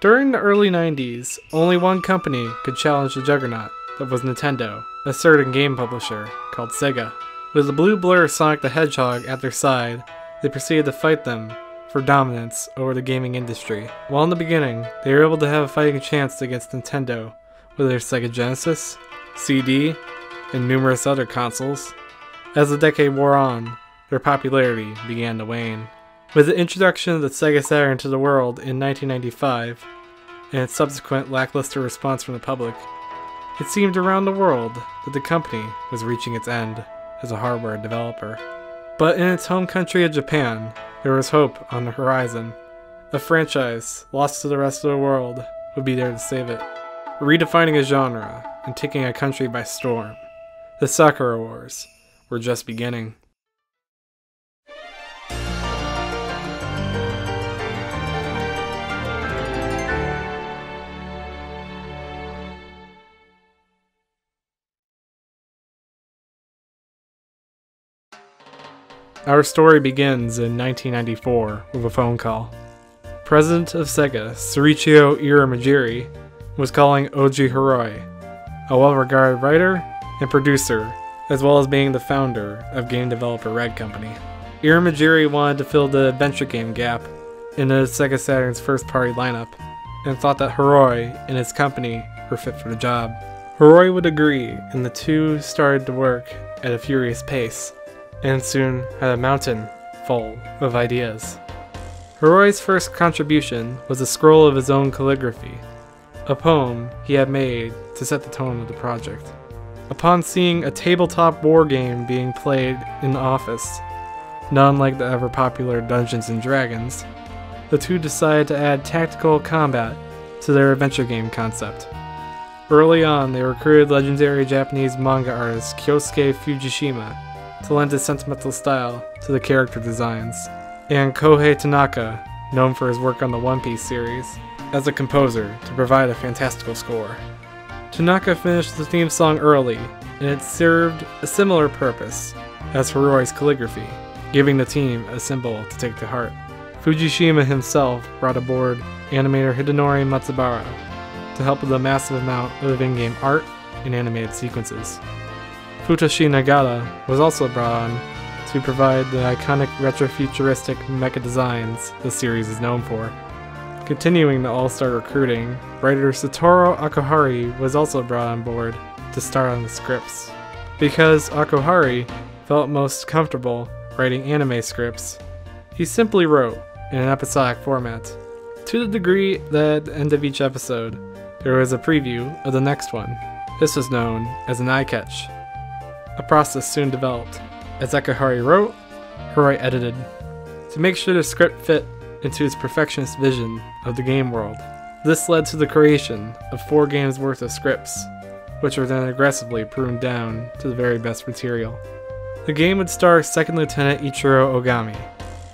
During the early 90s, only one company could challenge the juggernaut. That was Nintendo, a certain game publisher called Sega. With the blue blur Sonic the Hedgehog at their side, they proceeded to fight them for dominance over the gaming industry. While in the beginning, they were able to have a fighting chance against Nintendo with their Sega Genesis, CD, and numerous other consoles. As the decade wore on, their popularity began to wane. With the introduction of the Sega Saturn to the world in 1995, and its subsequent lackluster response from the public, it seemed around the world that the company was reaching its end as a hardware developer. But in its home country of Japan, there was hope on the horizon. A franchise lost to the rest of the world would be there to save it, redefining a genre and taking a country by storm. The Sakura Wars were just beginning. Our story begins in 1994 with a phone call. President of Sega, Sorichio Iramajiri, was calling Oji Hiroi, a well-regarded writer and producer, as well as being the founder of game developer Red Company. Iramajiri wanted to fill the adventure game gap in the Sega Saturn's first-party lineup, and thought that Hiroi and his company were fit for the job. Hiroi would agree, and the two started to work at a furious pace, and soon had a mountain full of ideas. Hiroi's first contribution was a scroll of his own calligraphy, a poem he had made to set the tone of the project. Upon seeing a tabletop war game being played in the office, not unlike the ever-popular Dungeons & Dragons, the two decided to add tactical combat to their adventure game concept. Early on, they recruited legendary Japanese manga artist Kyosuke Fujishima to lend his sentimental style to the character designs, and Kohei Tanaka, known for his work on the One Piece series, as a composer to provide a fantastical score. Tanaka finished the theme song early, and it served a similar purpose as Hiroi's calligraphy, giving the team a symbol to take to heart. Fujishima himself brought aboard animator Hidenori Matsubara to help with a massive amount of in-game art and animated sequences. Futoshi Nagata was also brought on to provide the iconic retrofuturistic mecha designs the series is known for. Continuing the all-star recruiting, writer Satoru Akuhari was also brought on board to start on the scripts. Because Akuhari felt most comfortable writing anime scripts, he simply wrote in an episodic format, to the degree that at the end of each episode, there was a preview of the next one. This was known as an eye catch. A process soon developed. As Akuhari wrote, Hiroi edited, to make sure the script fit into his perfectionist vision of the game world. This led to the creation of 4 games worth of scripts, which were then aggressively pruned down to the very best material. The game would star Second Lieutenant Ichiro Ogami,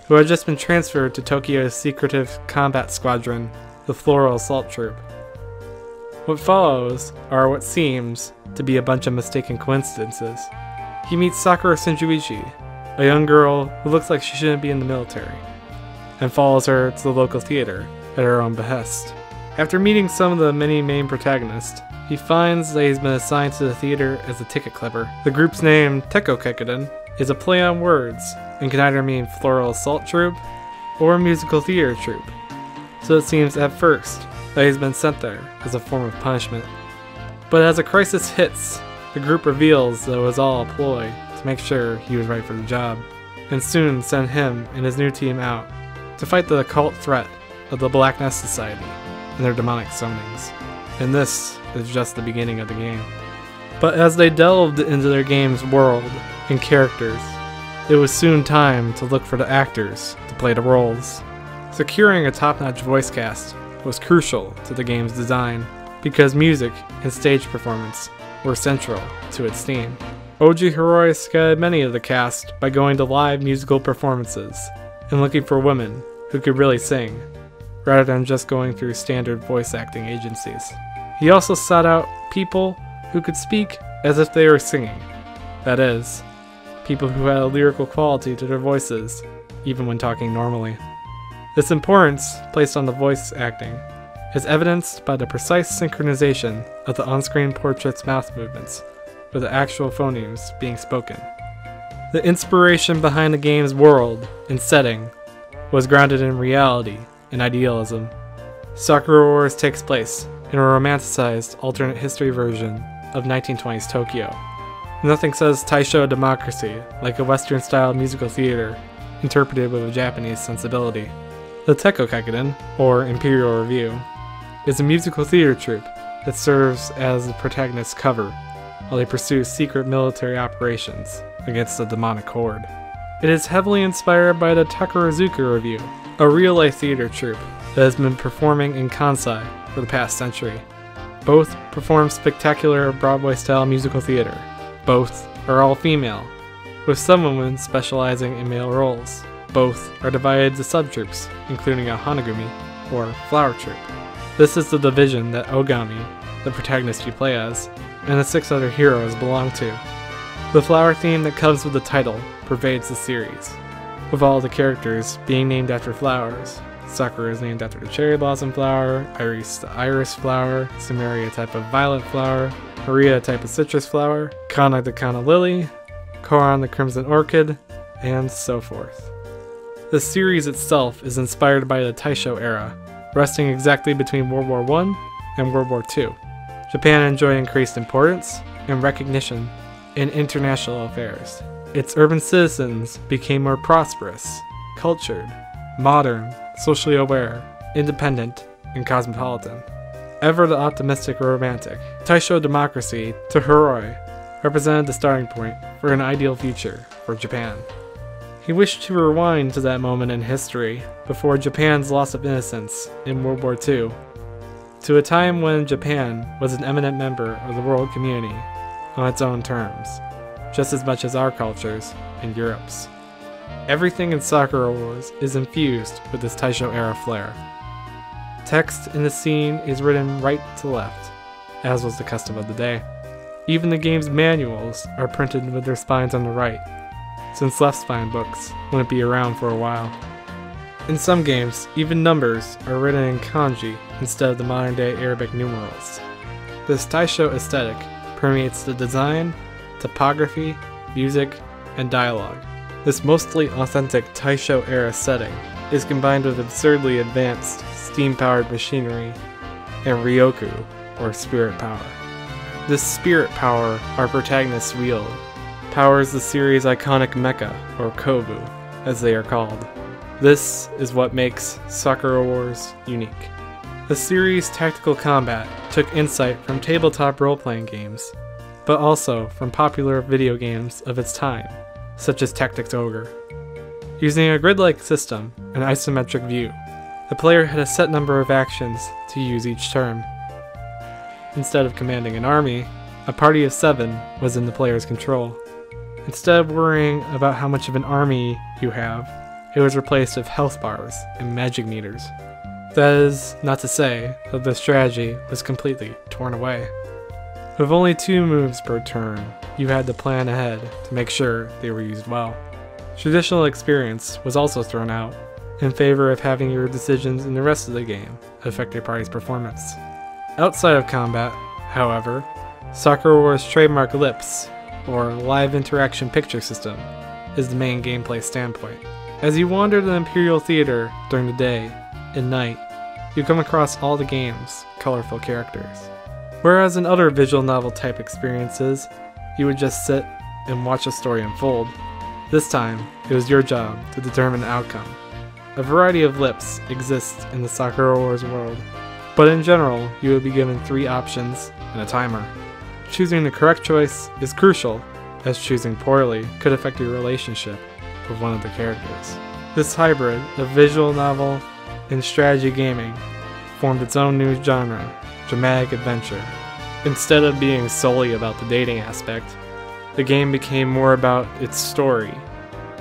who had just been transferred to Tokyo's secretive combat squadron, the Floral Assault Troop. What follows are what seems to be a bunch of mistaken coincidences. He meets Sakura Shinjuichi, a young girl who looks like she shouldn't be in the military, and follows her to the local theater at her own behest. After meeting some of the many main protagonists, he finds that he's been assigned to the theater as a ticket clipper. The group's name, Tekko Kekuden, is a play on words and can either mean Floral Assault Troop or Musical Theater Troop, so it seems at first that he's been sent there as a form of punishment. But as a crisis hits, the group reveals that it was all a ploy to make sure he was right for the job, and soon send him and his new team out to fight the occult threat of the Black Nest Society and their demonic summonings. And this is just the beginning of the game. But as they delved into their game's world and characters, it was soon time to look for the actors to play the roles. Securing a top-notch voice cast was crucial to the game's design, because music and stage performance were central to its theme. Oji Hiroi scouted many of the cast by going to live musical performances and looking for women who could really sing, rather than just going through standard voice acting agencies. He also sought out people who could speak as if they were singing. That is, people who had a lyrical quality to their voices, even when talking normally. This importance placed on the voice acting is evidenced by the precise synchronization of the on-screen portrait's mouth movements with the actual phonemes being spoken. The inspiration behind the game's world and setting was grounded in reality and idealism. Sakura Wars takes place in a romanticized alternate history version of 1920s Tokyo. Nothing says Taisho democracy like a Western-style musical theater interpreted with a Japanese sensibility. The Tekkokakuden, or Imperial Review, is a musical theater troupe that serves as the protagonist's cover while they pursue secret military operations against the demonic horde. It is heavily inspired by the Takarazuka Review, a real-life theater troupe that has been performing in Kansai for the past century. Both perform spectacular Broadway-style musical theater. Both are all female, with some women specializing in male roles. Both are divided into subtroupes, including a Hanagumi, or flower troupe. This is the division that Ogami, the protagonist you play as, and the 6 other heroes belong to. The flower theme that comes with the title pervades the series, with all the characters being named after flowers. Sakura is named after the cherry blossom flower, Iris the iris flower, Sumeri a type of violet flower, Maria a type of citrus flower, Kana the Kana lily, Koran the crimson orchid, and so forth. The series itself is inspired by the Taisho era, resting exactly between World War I and World War II. Japan enjoyed increased importance and recognition in international affairs. Its urban citizens became more prosperous, cultured, modern, socially aware, independent, and cosmopolitan. Ever the optimistic romantic, Taisho democracy to Hiroi represented the starting point for an ideal future for Japan. He wished to rewind to that moment in history before Japan's loss of innocence in World War II, to a time when Japan was an eminent member of the world community on its own terms, just as much as our cultures and Europe's. Everything in Sakura Wars is infused with this Taisho era flair. Text in the scene is written right to left, as was the custom of the day. Even the game's manuals are printed with their spines on the right, since left spine books wouldn't be around for a while. In some games, even numbers are written in kanji instead of the modern-day Arabic numerals. This Taisho aesthetic permeates the design, topography, music, and dialogue. This mostly authentic Taisho-era setting is combined with absurdly advanced steam-powered machinery and Ryoku, or spirit power. This spirit power our protagonists wield powers the series' iconic mecha, or kobu, as they are called. This is what makes Sakura Wars unique. The series' tactical combat took insight from tabletop role-playing games, but also from popular video games of its time, such as Tactics Ogre. Using a grid-like system and isometric view, the player had a set number of actions to use each turn. Instead of commanding an army, a party of 7 was in the player's control. Instead of worrying about how much of an army you have, it was replaced with health bars and magic meters. That is not to say that the strategy was completely torn away. With only 2 moves per turn, you had to plan ahead to make sure they were used well. Traditional experience was also thrown out in favor of having your decisions in the rest of the game affect your party's performance. Outside of combat, however, Sakura Wars' trademark LIPS, or Live Interaction Picture System, is the main gameplay standpoint. As you wander the Imperial Theater during the day and night, you come across all the game's colorful characters. Whereas in other visual novel type experiences, you would just sit and watch a story unfold, this time it was your job to determine the outcome. A variety of lips exists in the Sakura Wars world, but in general you would be given 3 options and a timer. Choosing the correct choice is crucial, as choosing poorly could affect your relationship with one of the characters. This hybrid of visual novel and strategy gaming formed its own new genre, dramatic adventure. Instead of being solely about the dating aspect, the game became more about its story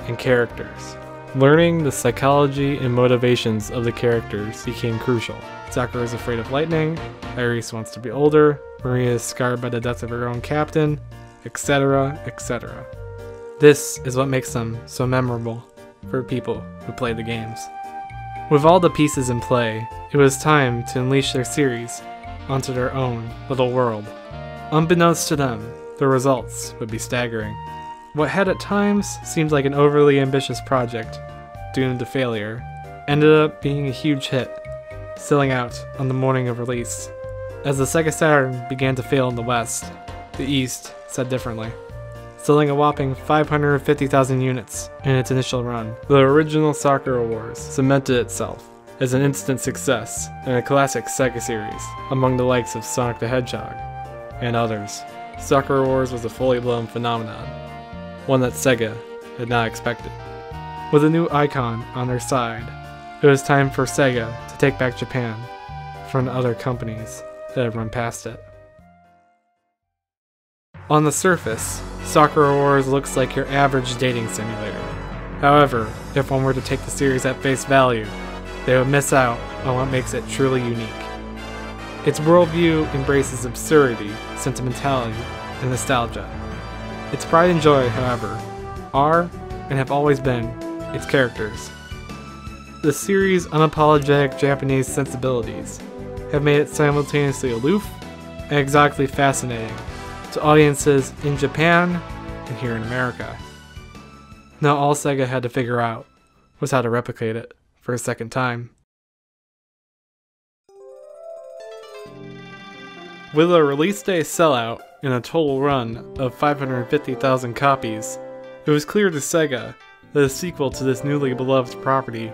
and characters. Learning the psychology and motivations of the characters became crucial. Sakura is afraid of lightning, Iris wants to be older, Maria is scarred by the death of her own captain, etc., etc. This is what makes them so memorable for people who play the games. With all the pieces in play, it was time to unleash their series onto their own little world. Unbeknownst to them, the results would be staggering. What had at times seemed like an overly ambitious project, doomed to failure, ended up being a huge hit, selling out on the morning of release. As the Sega Saturn began to fail in the West, the East said differently, selling a whopping 550,000 units in its initial run. The original Sakura Wars cemented itself as an instant success and a classic Sega series among the likes of Sonic the Hedgehog and others. Sakura Wars was a fully blown phenomenon, one that Sega had not expected. With a new icon on their side, it was time for Sega to take back Japan from the other companies that had run past it. On the surface, Sakura Wars looks like your average dating simulator. However, if one were to take the series at face value, they would miss out on what makes it truly unique. Its worldview embraces absurdity, sentimentality, and nostalgia. Its pride and joy, however, are and have always been its characters. The series' unapologetic Japanese sensibilities have made it simultaneously aloof and exotically fascinating to audiences in Japan and here in America. Now all Sega had to figure out was how to replicate it for a second time. With a release day sellout and a total run of 550,000 copies, it was clear to Sega that a sequel to this newly beloved property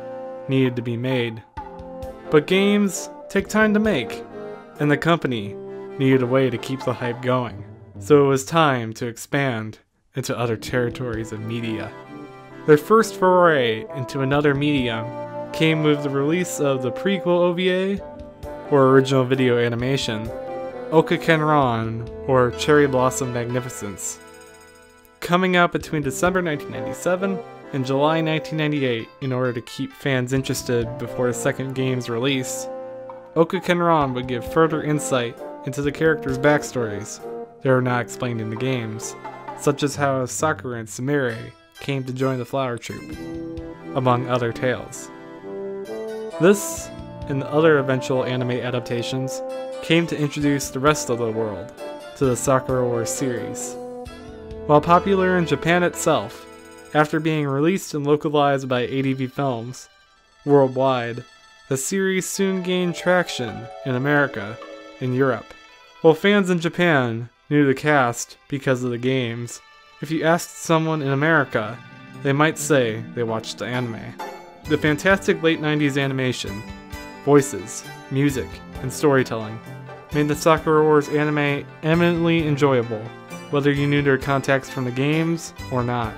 needed to be made. But games take time to make, and the company needed a way to keep the hype going. So it was time to expand into other territories of media. Their first foray into another medium came with the release of the prequel OVA, or original video animation, Okakenron, or Cherry Blossom Magnificence. Coming out between December 1997 and July 1998 in order to keep fans interested before the second game's release, Okakenron would give further insight into the characters' backstories that are not explained in the games, such as how Sakura and Sumire came to join the Flower Troop, among other tales. This, and the other eventual anime adaptations, came to introduce the rest of the world to the Sakura Wars series. While popular in Japan itself, after being released and localized by ADV Films worldwide, the series soon gained traction in America and Europe. While fans in Japan knew the cast because of the games, if you asked someone in America, they might say they watched the anime. The fantastic late 90s animation, voices, music, and storytelling made the Sakura Wars anime eminently enjoyable, whether you knew their context from the games or not.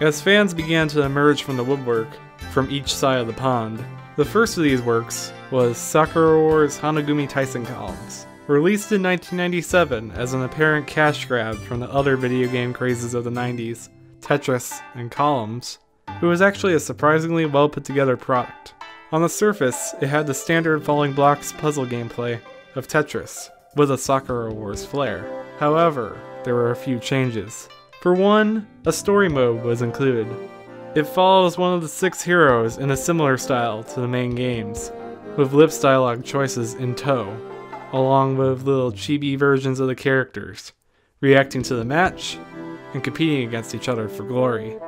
As fans began to emerge from the woodwork from each side of the pond, the first of these works was Sakura Wars Hanagumi Tison Columns. Released in 1997 as an apparent cash grab from the other video game crazes of the 90s, Tetris and Columns, it was actually a surprisingly well put together product. On the surface, it had the standard falling blocks puzzle gameplay of Tetris, with a Sakura Wars flair. However, there were a few changes. For one, a story mode was included. It follows one of the 6 heroes in a similar style to the main games, with lips dialogue choices in tow, along with little chibi versions of the characters, reacting to the match and competing against each other for glory.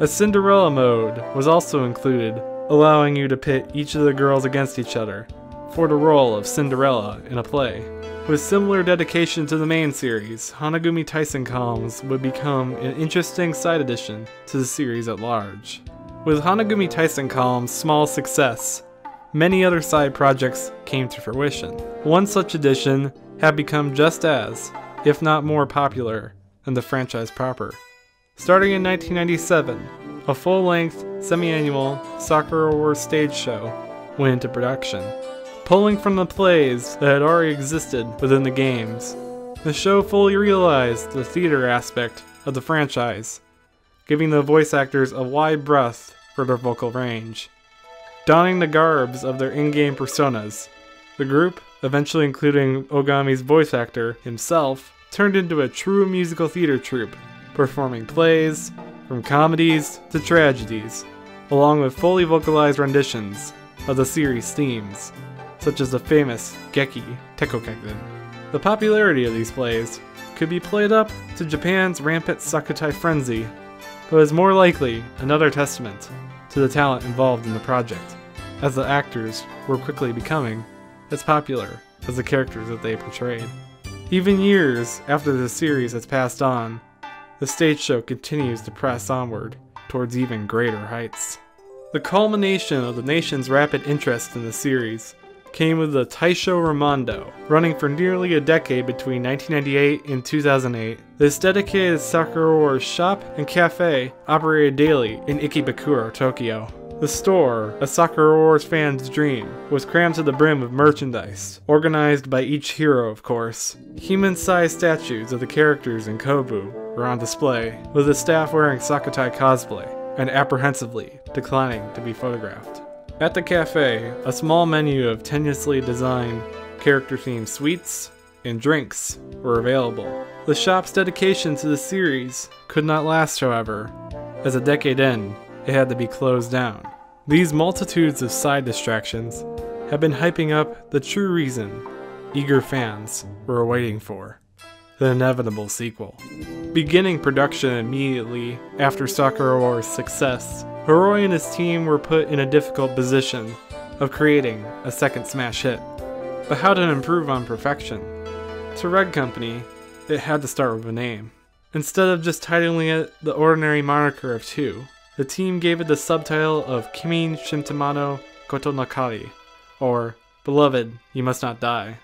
A Cinderella Mode was also included, allowing you to pit each of the girls against each other for the role of Cinderella in a play. With similar dedication to the main series, Hanagumi Tison Columns would become an interesting side addition to the series at large. With Hanagumi Tison Columns' small success, many other side projects came to fruition. One such addition had become just as, if not more popular, than the franchise proper. Starting in 1997, a full-length, semi-annual Sakura Wars stage show went into production. Pulling from the plays that had already existed within the games, the show fully realized the theater aspect of the franchise, giving the voice actors a wide breadth for their vocal range. Donning the garbs of their in-game personas, the group, eventually including Ogami's voice actor himself, turned into a true musical theater troupe, performing plays, from comedies to tragedies, along with fully vocalized renditions of the series' themes, such as the famous Geki Tekokeken. The popularity of these plays could be played up to Japan's rampant Sakutai frenzy, but is more likely another testament to the talent involved in the project, as the actors were quickly becoming as popular as the characters that they portrayed. Even years after the series has passed on, the stage show continues to press onward towards even greater heights. The culmination of the nation's rapid interest in the series came with the Taisho Ramondo, running for nearly a decade between 1998 and 2008. This dedicated Sakura Wars shop and cafe operated daily in Ikebukuro, Tokyo. The store, a Sakura Wars fan's dream, was crammed to the brim with merchandise, organized by each hero of course. Human-sized statues of the characters in Kobu were on display, with the staff wearing Sakutai cosplay, and apprehensively declining to be photographed. At the cafe, a small menu of tenuously designed character-themed sweets and drinks were available. The shop's dedication to the series could not last, however. As a decade in, it had to be closed down. These multitudes of side distractions have been hyping up the true reason eager fans were waiting for: the inevitable sequel. Beginning production immediately after Sakura Wars' success, Hiroi and his team were put in a difficult position of creating a second smash hit. But how to improve on perfection? To Red Company, it had to start with a name. Instead of just titling it the ordinary moniker of 2, the team gave it the subtitle of Kimi Shimtamano Koto Nakari, or Beloved, You Must Not Die,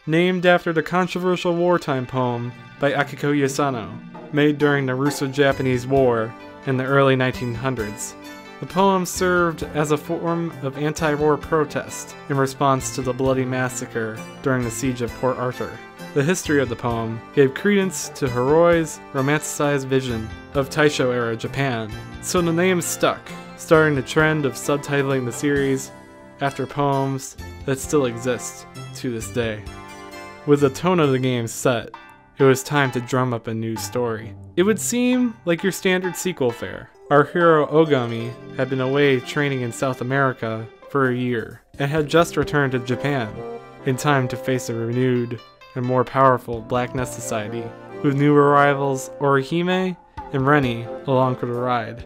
named after the controversial wartime poem by Akiko Yasano, made during the Russo-Japanese War in the early 1900s. The poem served as a form of anti-war protest in response to the bloody massacre during the siege of Port Arthur. The history of the poem gave credence to Hiroi's romanticized vision of Taisho-era Japan, so the name stuck, starting the trend of subtitling the series after poems that still exist to this day. With the tone of the game set, it was time to drum up a new story. It would seem like your standard sequel fare. Our hero Ogami had been away training in South America for a year, and had just returned to Japan, in time to face a renewed and more powerful Blackness Society, with new arrivals Orihime and Reni along for the ride,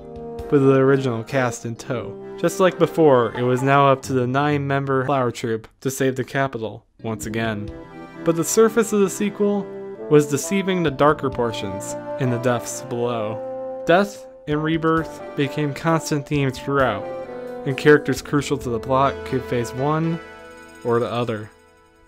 with the original cast in tow. Just like before, it was now up to the 9-member Flower Troupe to save the capital once again. But the surface of the sequel was deceiving the darker portions in the depths below. Death and rebirth became constant themes throughout, and characters crucial to the plot could face one or the other.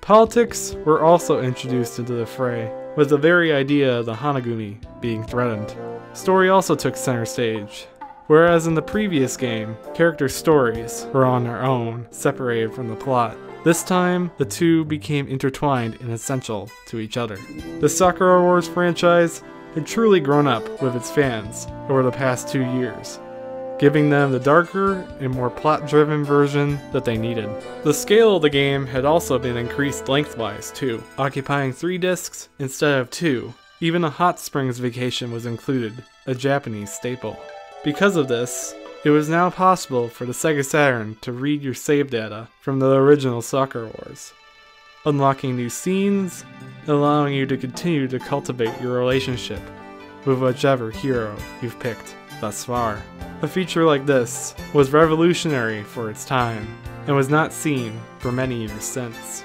Politics were also introduced into the fray, with the very idea of the Hanagumi being threatened. Story also took center stage. Whereas in the previous game, character stories were on their own, separated from the plot. This time, the two became intertwined and essential to each other. The Sakura Wars franchise had truly grown up with its fans over the past 2 years, giving them the darker and more plot-driven version that they needed. The scale of the game had also been increased lengthwise too, occupying 3 discs instead of 2. Even a Hot Springs Vacation was included, a Japanese staple. Because of this, it was now possible for the Sega Saturn to read your save data from the original Sakura Wars, unlocking new scenes and allowing you to continue to cultivate your relationship with whichever hero you've picked thus far. A feature like this was revolutionary for its time and was not seen for many years since.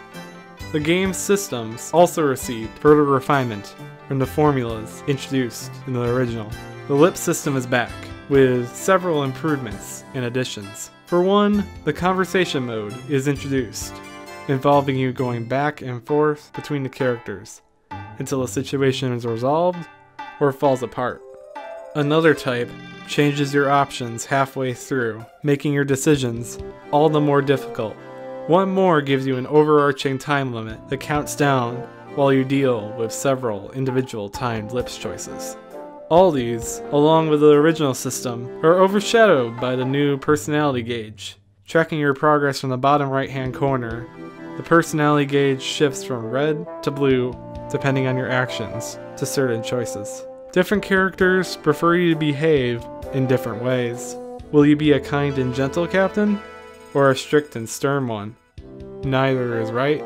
The game's systems also received further refinement from the formulas introduced in the original. The lip system is back, with several improvements and additions. For one, the conversation mode is introduced, involving you going back and forth between the characters until a situation is resolved or falls apart. Another type changes your options halfway through, making your decisions all the more difficult. One more gives you an overarching time limit that counts down while you deal with several individual timed lips choices. All these, along with the original system, are overshadowed by the new personality gauge. Tracking your progress from the bottom right-hand corner, the personality gauge shifts from red to blue depending on your actions to certain choices. Different characters prefer you to behave in different ways. Will you be a kind and gentle captain? or a strict and stern one. Neither is right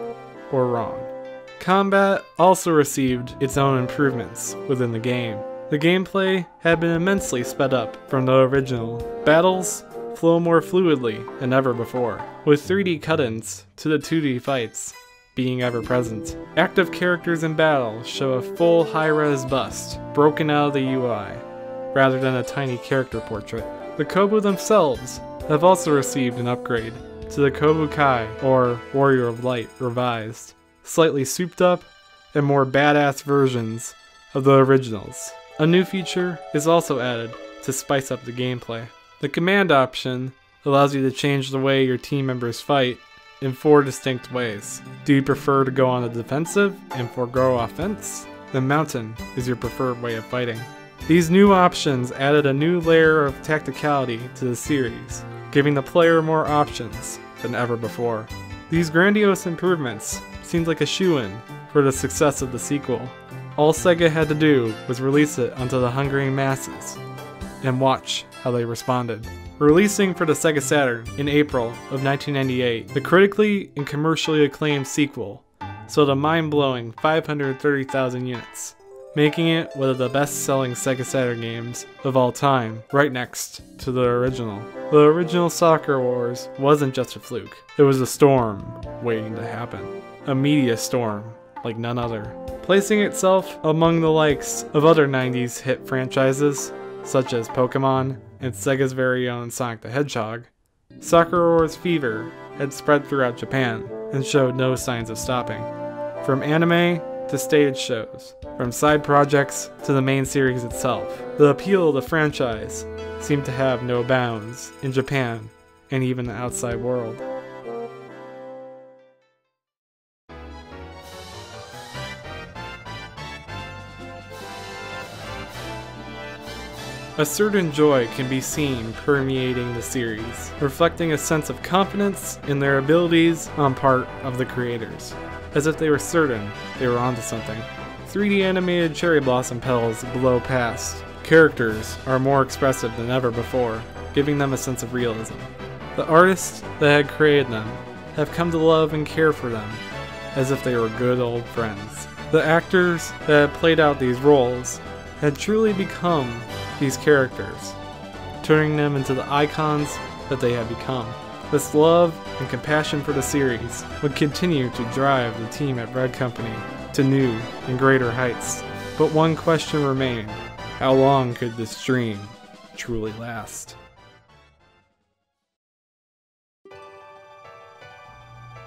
or wrong. Combat also received its own improvements within the game. The gameplay had been immensely sped up from the original. Battles flow more fluidly than ever before, with 3D cut-ins to the 2D fights being ever present. Active characters in battle show a full high-res bust broken out of the UI, rather than a tiny character portrait. The Kobu themselves have also received an upgrade to the Kobu Kai, or Warrior of Light, revised, slightly souped up and more badass versions of the originals. A new feature is also added to spice up the gameplay. The command option allows you to change the way your team members fight in 4 distinct ways. Do you prefer to go on the defensive and forego offense? Then mountain is your preferred way of fighting. These new options added a new layer of tacticality to the series, giving the player more options than ever before. These grandiose improvements seemed like a shoo-in for the success of the sequel. All Sega had to do was release it onto the hungering masses, and watch how they responded. Releasing for the Sega Saturn in April of 1998, the critically and commercially acclaimed sequel sold a mind-blowing 530,000 units, making it one of the best-selling Sega Saturn games of all time, right next to the original. The original Sakura Wars wasn't just a fluke, it was a storm waiting to happen. A media storm like none other, placing itself among the likes of other 90s hit franchises such as Pokemon and Sega's very own Sonic the Hedgehog. Sakura Wars fever had spread throughout Japan and showed no signs of stopping. From anime to stage shows, from side projects to the main series itself, the appeal of the franchise seemed to have no bounds in Japan and even the outside world. A certain joy can be seen permeating the series, reflecting a sense of confidence in their abilities on part of the creators, as if they were certain they were onto something. 3D animated cherry blossom petals blow past. Characters are more expressive than ever before, giving them a sense of realism. The artists that had created them have come to love and care for them as if they were good old friends. The actors that had played out these roles had truly become these characters, turning them into the icons that they have become. This love and compassion for the series would continue to drive the team at Red Company to new and greater heights. But one question remained: how long could this dream truly last?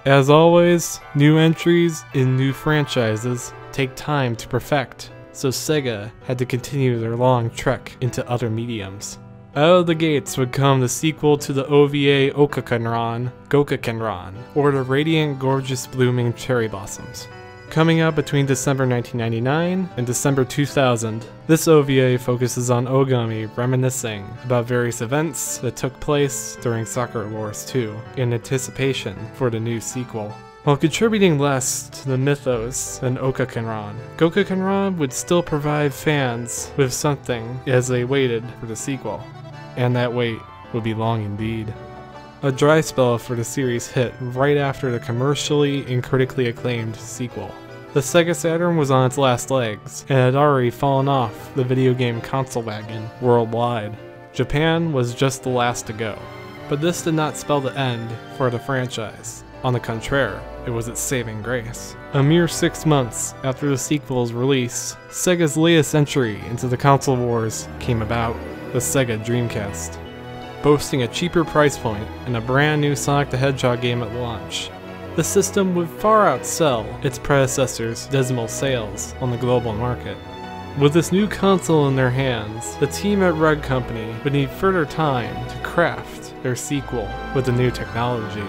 As always, new entries in new franchises take time to perfect, so Sega had to continue their long trek into other mediums. Out of the gates would come the sequel to the OVA Okakenran, Gokakenran, or the Radiant Gorgeous Blooming Cherry Blossoms. Coming out between December 1999 and December 2000, this OVA focuses on Ogami reminiscing about various events that took place during Sakura Wars 2 in anticipation for the new sequel. While contributing less to the mythos than Okakenran, Gokakenran would still provide fans with something as they waited for the sequel, and that wait would be long indeed. A dry spell for the series hit right after the commercially and critically acclaimed sequel. The Sega Saturn was on its last legs, and had already fallen off the video game console wagon worldwide. Japan was just the last to go, but this did not spell the end for the franchise. On the contraire, it was its saving grace. A mere 6 months after the sequel's release, Sega's latest entry into the console wars came about, the Sega Dreamcast. Boasting a cheaper price point and a brand new Sonic the Hedgehog game at launch, the system would far outsell its predecessor's dismal sales on the global market. With this new console in their hands, the team at Red Company would need further time to craft their sequel with the new technology.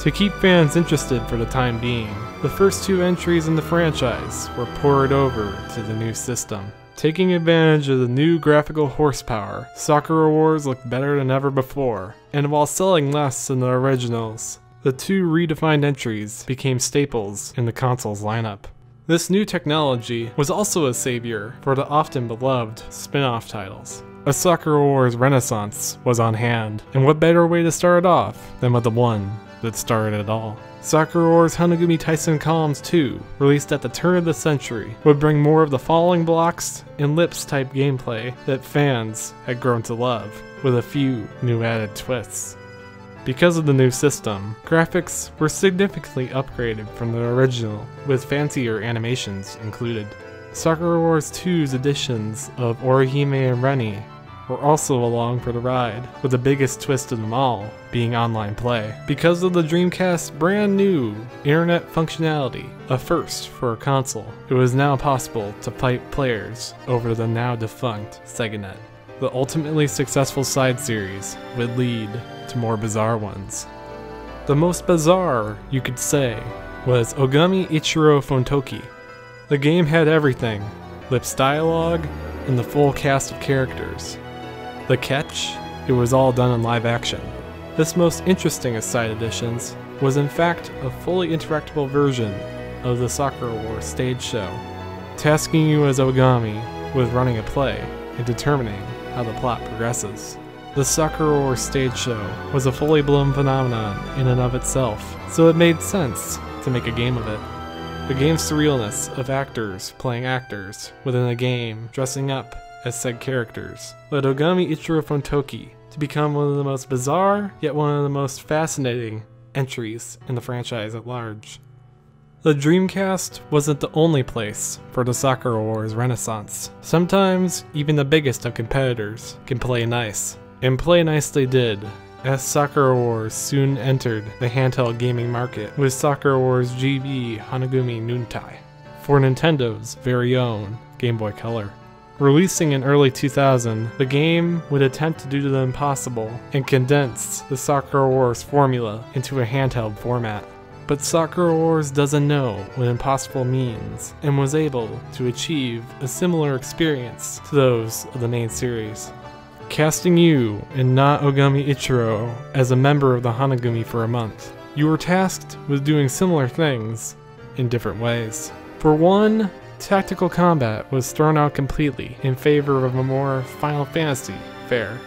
To keep fans interested for the time being, the first 2 entries in the franchise were poured over to the new system. Taking advantage of the new graphical horsepower, Sakura Wars looked better than ever before, and while selling less than the originals, the 2 redefined entries became staples in the console's lineup. This new technology was also a savior for the often beloved spin-off titles. A Sakura Wars renaissance was on hand, and what better way to start it off than with the one that started it all. Sakura Wars Hanagumi Tison Columns 2, released at the turn of the century, would bring more of the falling blocks and lips type gameplay that fans had grown to love, with a few new added twists. Because of the new system, graphics were significantly upgraded from the original, with fancier animations included. Sakura Wars 2's editions of Orihime and Reni were also along for the ride, with the biggest twist of them all being online play. Because of the Dreamcast's brand new internet functionality, a first for a console, it was now possible to fight players over the now defunct SegaNet. The ultimately successful side series would lead to more bizarre ones. The most bizarre, you could say, was Ogami Ichiro Fontoki. The game had everything, lips dialogue, and the full cast of characters. The catch? It was all done in live action. This most interesting of side editions was in fact a fully interactable version of the Sakura Wars stage show, tasking you as Ogami with running a play and determining how the plot progresses. The Sakura Wars stage show was a fully blown phenomenon in and of itself, so it made sense to make a game of it. The game's surrealness of actors playing actors within a game dressing up as said characters led Ogami Ichiro Fontoki to become one of the most bizarre, yet one of the most fascinating entries in the franchise at large. The Dreamcast wasn't the only place for the Sakura Wars renaissance. Sometimes, even the biggest of competitors can play nice. And play nice they did, as Sakura Wars soon entered the handheld gaming market with Sakura Wars GB Hanagumi Nuntai for Nintendo's very own Game Boy Color. Releasing in early 2000, the game would attempt to do the impossible and condense the Sakura Wars formula into a handheld format. But Sakura Wars doesn't know what impossible means, and was able to achieve a similar experience to those of the main series. Casting you, and not Ogami Ichiro, as a member of the Hanagumi for a month, you were tasked with doing similar things in different ways. For one, tactical combat was thrown out completely in favor of a more Final Fantasy fare.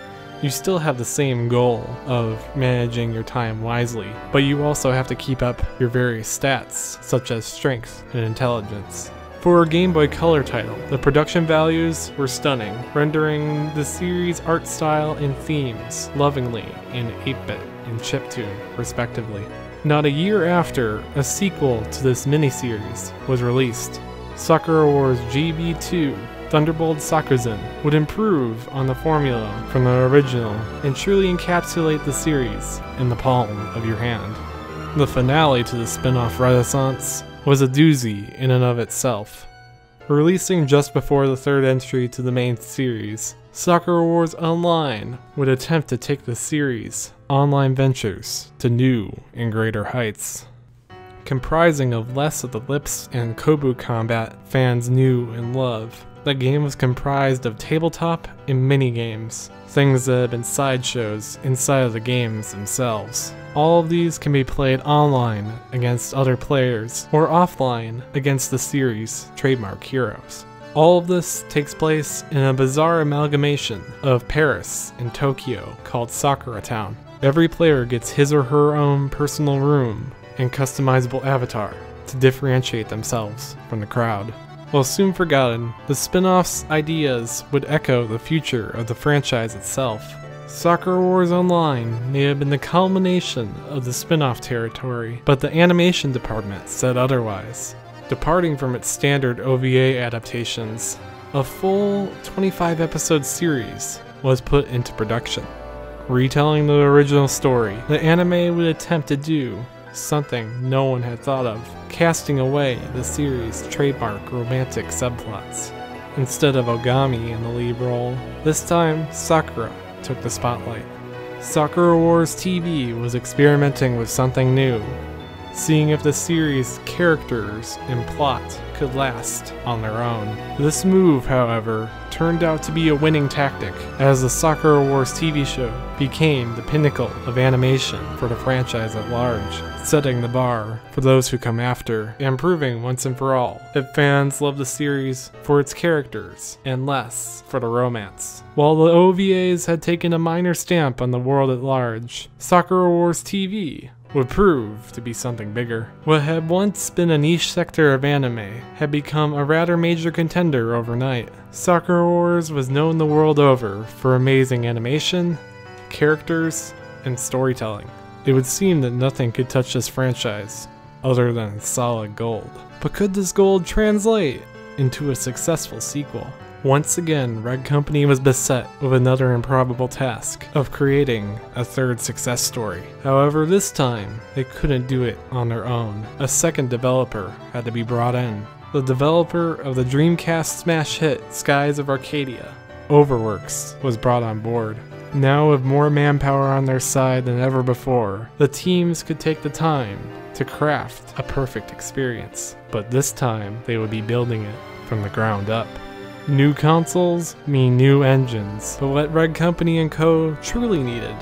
You still have the same goal of managing your time wisely, but you also have to keep up your various stats, such as strength and intelligence. For a Game Boy Color title, the production values were stunning, rendering the series' art style and themes lovingly in 8-bit and chiptune, respectively. Not a year after, a sequel to this miniseries was released. Sakura Wars GB2 Thunderbolt Sakuzin would improve on the formula from the original and truly encapsulate the series in the palm of your hand. The finale to the spin-off renaissance was a doozy in and of itself. Releasing just before the third entry to the main series, Sakura Wars Online would attempt to take the series' online ventures to new and greater heights. Comprising of less of the lips and Kobu combat fans knew and love, the game was comprised of tabletop and mini-games, things that had been sideshows inside of the games themselves. All of these can be played online against other players, or offline against the series' trademark heroes. All of this takes place in a bizarre amalgamation of Paris and Tokyo called Sakura Town. Every player gets his or her own personal room and customizable avatar to differentiate themselves from the crowd. While soon forgotten, the spin-off's ideas would echo the future of the franchise itself. Sakura Wars Online may have been the culmination of the spin-off territory, but the animation department said otherwise. Departing from its standard OVA adaptations, a full 25-episode series was put into production. Retelling the original story, the anime would attempt to do something no one had thought of, casting away the series' trademark romantic subplots. Instead of Ogami in the lead role, this time Sakura took the spotlight. Sakura Wars TV was experimenting with something new, seeing if the series' characters and plot could last on their own. This move, however, turned out to be a winning tactic, as the Sakura Wars TV show became the pinnacle of animation for the franchise at large, setting the bar for those who come after, and proving once and for all that fans love the series for its characters and less for the romance. While the OVAs had taken a minor stamp on the world at large, Sakura Wars TV would prove to be something bigger. What had once been a niche sector of anime had become a rather major contender overnight. Sakura Wars was known the world over for amazing animation, characters, and storytelling. It would seem that nothing could touch this franchise other than solid gold. But could this gold translate into a successful sequel? Once again, Red Company was beset with another improbable task of creating a third success story. However, this time, they couldn't do it on their own. A second developer had to be brought in. The developer of the Dreamcast smash hit Skies of Arcadia, Overworks, was brought on board. Now with more manpower on their side than ever before, the teams could take the time to craft a perfect experience. But this time, they would be building it from the ground up. New consoles mean new engines, but what Red Company and Co. truly needed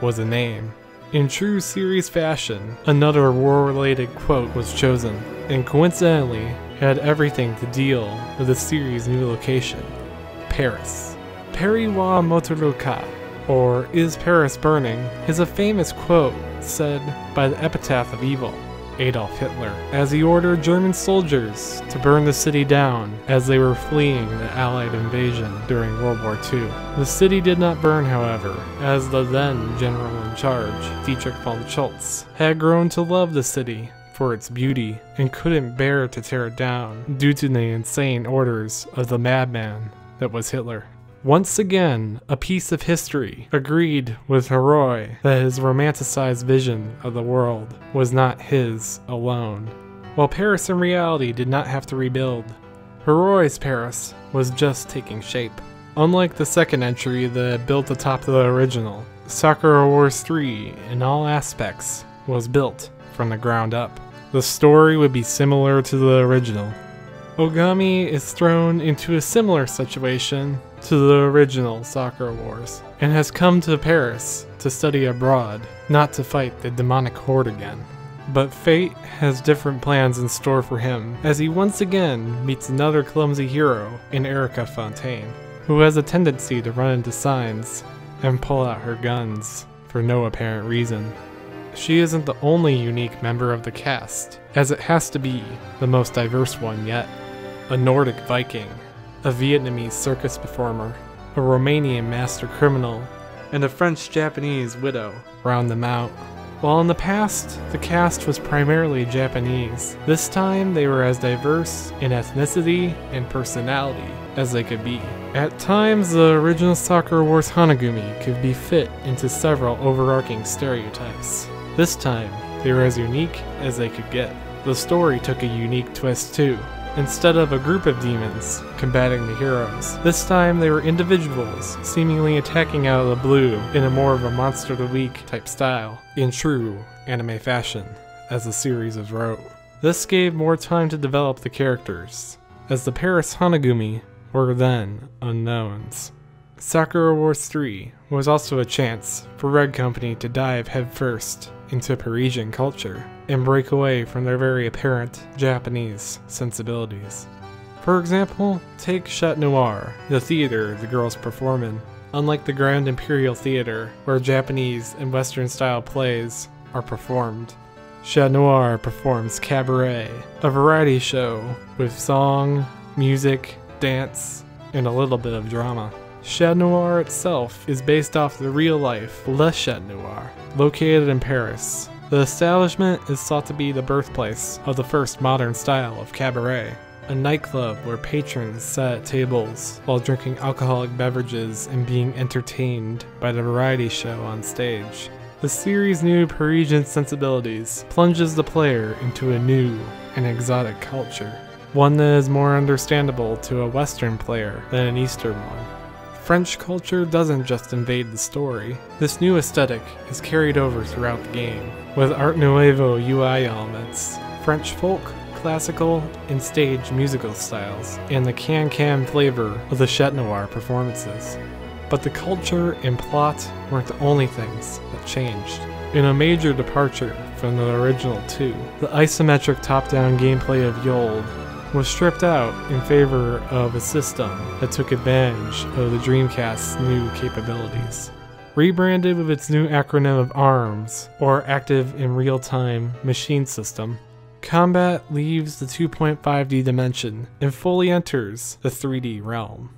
was a name. In true series fashion, another war-related quote was chosen, and coincidentally had everything to deal with the series' new location, Paris. Peri wa Motoruka, or Is Paris Burning, is a famous quote said by the epitaph of evil, Adolf Hitler, as he ordered German soldiers to burn the city down as they were fleeing the Allied invasion during World War II. The city did not burn, however, as the then general in charge, Dietrich von Schultz, had grown to love the city for its beauty and couldn't bear to tear it down due to the insane orders of the madman that was Hitler. Once again, a piece of history agreed with Hiroi that his romanticized vision of the world was not his alone. While Paris in reality did not have to rebuild, Hiroi's Paris was just taking shape. Unlike the second entry that built atop the original, Sakura Wars 3 in all aspects was built from the ground up. The story would be similar to the original. Ogami is thrown into a similar situation to the original Sakura Wars, and has come to Paris to study abroad, not to fight the demonic horde again. But fate has different plans in store for him, as he once again meets another clumsy hero in Erica Fontaine, who has a tendency to run into signs and pull out her guns for no apparent reason. She isn't the only unique member of the cast, as it has to be the most diverse one yet. A Nordic Viking, a Vietnamese circus performer, a Romanian master criminal, and a French-Japanese widow round them out. While in the past, the cast was primarily Japanese, this time they were as diverse in ethnicity and personality as they could be. At times, the original Sakura Wars Hanagumi could be fit into several overarching stereotypes. This time, they were as unique as they could get. The story took a unique twist too. Instead of a group of demons combating the heroes, this time they were individuals seemingly attacking out of the blue in a more of a Monster of the Week type style, in true anime fashion, as the series was wrote. This gave more time to develop the characters, as the Paris Hanagumi were then unknowns. Sakura Wars 3 was also a chance for Red Company to dive headfirst into Parisian culture and break away from their very apparent Japanese sensibilities. For example, take Chat Noir, the theater the girls perform in. Unlike the Grand Imperial Theater, where Japanese and Western style plays are performed, Chat Noir performs cabaret, a variety show with song, music, dance, and a little bit of drama. Chat Noir itself is based off the real-life Le Chat Noir, located in Paris. The establishment is thought to be the birthplace of the first modern style of cabaret, a nightclub where patrons sat at tables while drinking alcoholic beverages and being entertained by the variety show on stage. The series' new Parisian sensibilities plunges the player into a new and exotic culture, one that is more understandable to a Western player than an Eastern one. French culture doesn't just invade the story. This new aesthetic is carried over throughout the game, with Art Nouveau UI elements, French folk, classical, and stage musical styles, and the can-can flavor of the Chat Noir performances. But the culture and plot weren't the only things that changed. In a major departure from the original 2, the isometric top-down gameplay of Yold was stripped out in favor of a system that took advantage of the Dreamcast's new capabilities. Rebranded with its new acronym of ARMS, or Active in Real-Time Machine System, combat leaves the 2.5D dimension and fully enters the 3D realm.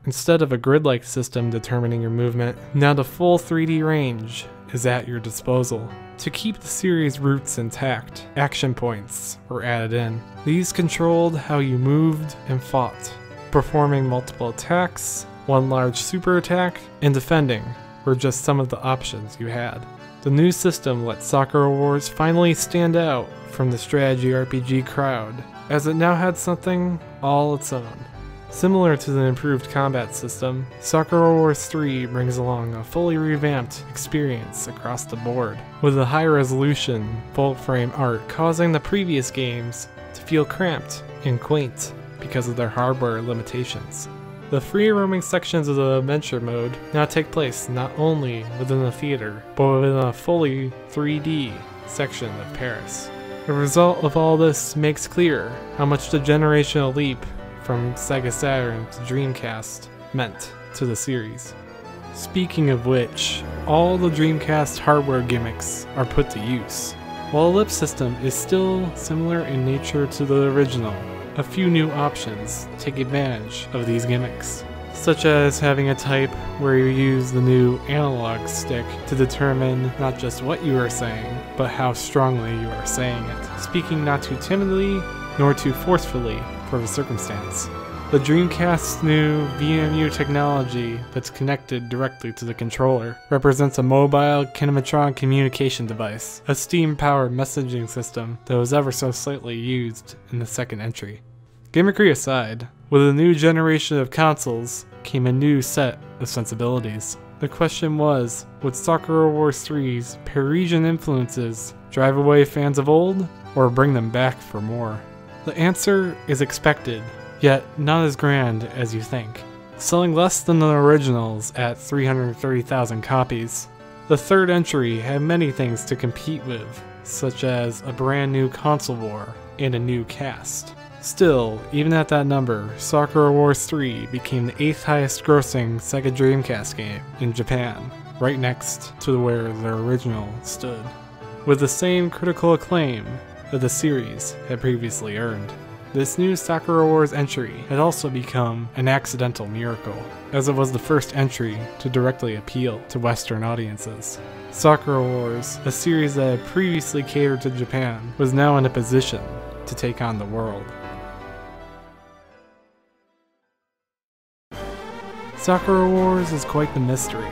Instead of a grid-like system determining your movement, now the full 3D range is at your disposal. To keep the series' roots intact, action points were added in. These controlled how you moved and fought, performing multiple attacks, one large super attack, and defending were just some of the options you had. The new system let Sakura Wars finally stand out from the strategy RPG crowd, as it now had something all its own. Similar to the improved combat system, Sakura Wars 3 brings along a fully revamped experience across the board, with a high-resolution, full-frame art causing the previous games to feel cramped and quaint because of their hardware limitations. The free-roaming sections of the adventure mode now take place not only within the theater, but within a fully 3D section of Paris. The result of all this makes clear how much the generational leap from Sega Saturn to Dreamcast meant to the series. Speaking of which, all the Dreamcast hardware gimmicks are put to use. While the lip system is still similar in nature to the original, a few new options take advantage of these gimmicks, such as having a type where you use the new analog stick to determine not just what you are saying, but how strongly you are saying it, speaking not too timidly nor too forcefully for the circumstance. The Dreamcast's new VMU technology that's connected directly to the controller represents a mobile kinematronic communication device, a steam-powered messaging system that was ever so slightly used in the second entry. Gimmickry aside, with a new generation of consoles came a new set of sensibilities. The question was, would Sakura Wars 3's Parisian influences drive away fans of old, or bring them back for more? The answer is expected, yet not as grand as you think. Selling less than the originals at 330,000 copies, the third entry had many things to compete with, such as a brand new console war and a new cast. Still, even at that number, Sakura Wars 3 became the 8th highest grossing Sega Dreamcast game in Japan, right next to where the original stood, with the same critical acclaim that the series had previously earned. This new Sakura Wars entry had also become an accidental miracle, as it was the first entry to directly appeal to Western audiences. Sakura Wars, a series that had previously catered to Japan, was now in a position to take on the world. Sakura Wars is quite the mystery.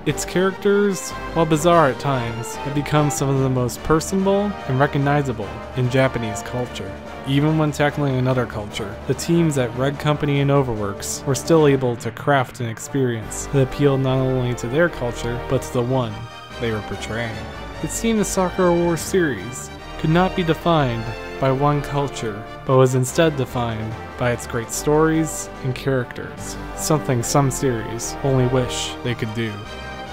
Its characters, while bizarre at times, have become some of the most personable and recognizable in Japanese culture. Even when tackling another culture, the teams at Red Company and Overworks were still able to craft an experience that appealed not only to their culture, but to the one they were portraying. It seemed the Sakura Wars series could not be defined by one culture, but was instead defined by its great stories and characters, something some series only wish they could do.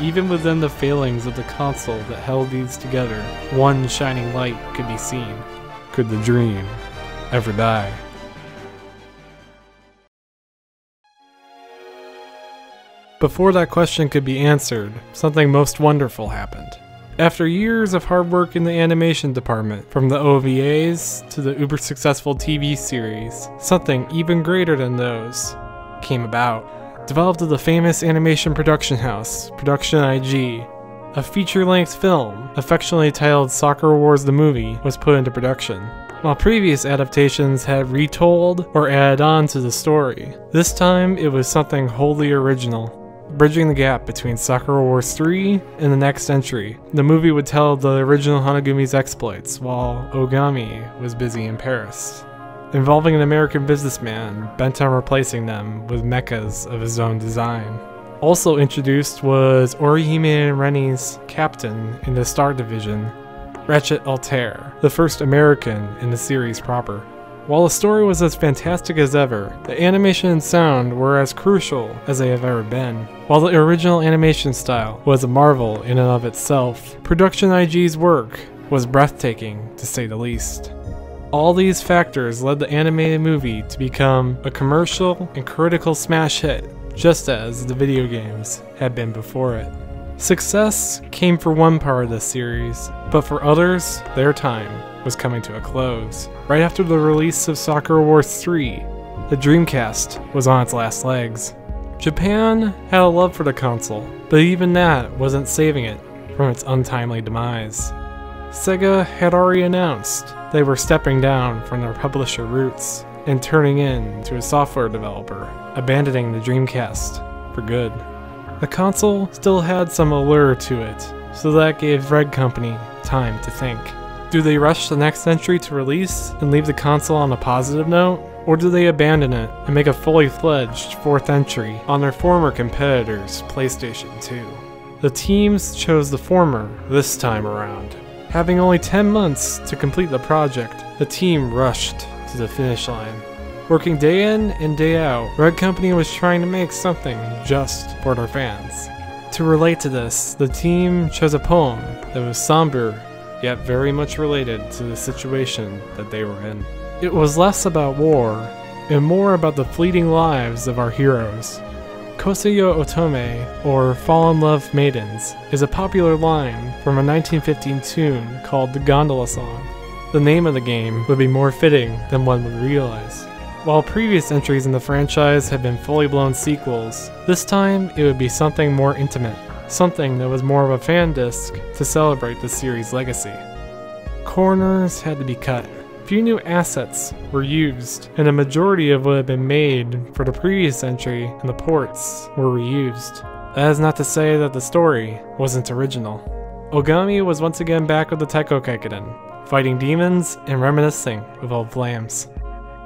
Even within the failings of the console that held these together, one shining light could be seen. Could the dream ever die? Before that question could be answered, something most wonderful happened. After years of hard work in the animation department, from the OVAs to the uber-successful TV series, something even greater than those came about. Developed at the famous animation production house, Production IG, a feature-length film, affectionately titled Sakura Wars the Movie, was put into production. While previous adaptations had retold or added on to the story, this time it was something wholly original. Bridging the gap between Sakura Wars 3 and the next entry, the movie would tell the original Hanagumi's exploits while Ogami was busy in Paris, involving an American businessman bent on replacing them with mechas of his own design. Also introduced was Orihime and Rennie's captain in the Star Division, Ratchet Altair, the first American in the series proper. While the story was as fantastic as ever, the animation and sound were as crucial as they have ever been. While the original animation style was a marvel in and of itself, Production IG's work was breathtaking, to say the least. All these factors led the animated movie to become a commercial and critical smash hit, just as the video games had been before it. Success came for one part of the series, but for others, their time was coming to a close. Right after the release of Sakura Wars 3, the Dreamcast was on its last legs. Japan had a love for the console, but even that wasn't saving it from its untimely demise. Sega had already announced they were stepping down from their publisher roots and turning into a software developer, abandoning the Dreamcast for good. The console still had some allure to it, so that gave Red Company time to think. Do they rush the next entry to release and leave the console on a positive note? Or do they abandon it and make a fully fledged fourth entry on their former competitor's PlayStation 2? The teams chose the former this time around. Having only 10 months to complete the project, the team rushed to the finish line. Working day in and day out, Red Company was trying to make something just for their fans. To relate to this, the team chose a poem that was somber, yet very much related to the situation that they were in. It was less about war, and more about the fleeting lives of our heroes. Kosuyo Otome, or Fall in Love Maidens, is a popular line from a 1915 tune called the Gondola Song. The name of the game would be more fitting than one would realize. While previous entries in the franchise had been fully blown sequels, this time it would be something more intimate, something that was more of a fan disc to celebrate the series' legacy. Corners had to be cut. Few new assets were used, and a majority of what had been made for the previous entry and the ports were reused. That is not to say that the story wasn't original. Ogami was once again back with the Taiko Kaikiden, fighting demons and reminiscing of old flames.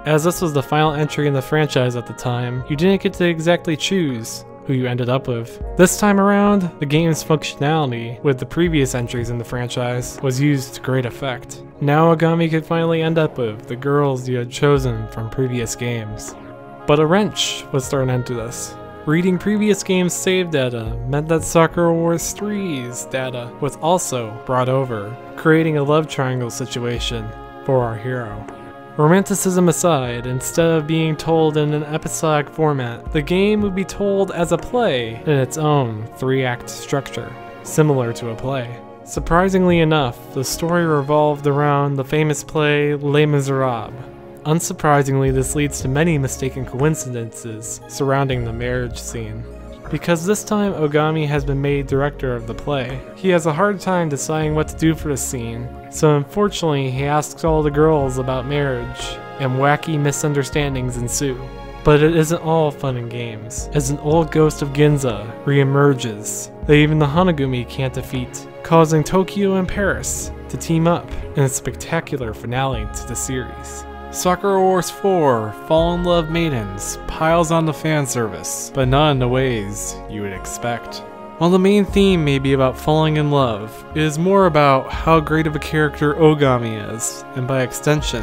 As this was the final entry in the franchise at the time, you didn't get to exactly choose who you ended up with. This time around, the game's functionality with the previous entries in the franchise was used to great effect. Now Ogami could finally end up with the girls you had chosen from previous games. But a wrench was thrown into this. Reading previous games' save data meant that Sakura Wars 3's data was also brought over, creating a love triangle situation for our hero. Romanticism aside, instead of being told in an episodic format, the game would be told as a play in its own 3-act structure, similar to a play. Surprisingly enough, the story revolved around the famous play Les Miserables. Unsurprisingly, this leads to many mistaken coincidences surrounding the marriage scene. Because this time Ogami has been made director of the play, he has a hard time deciding what to do for the scene, so unfortunately he asks all the girls about marriage, and wacky misunderstandings ensue. But it isn't all fun and games, as an old ghost of Ginza re-emerges that even the Hanagumi can't defeat, causing Tokyo and Paris to team up in a spectacular finale to the series. Sakura Wars 4, Fall in Love Maidens, piles on the fan service, but not in the ways you would expect. While the main theme may be about falling in love, it is more about how great of a character Ogami is, and by extension,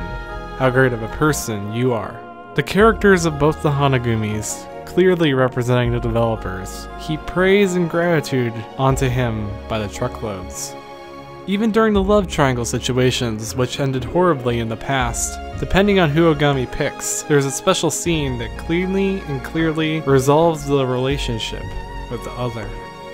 how great of a person you are. The characters of both the Hanagumis, clearly representing the developers, heap praise and gratitude onto him by the truckloads. Even during the love triangle situations, which ended horribly in the past, depending on who Ogami picks, there's a special scene that clearly resolves the relationship with the other.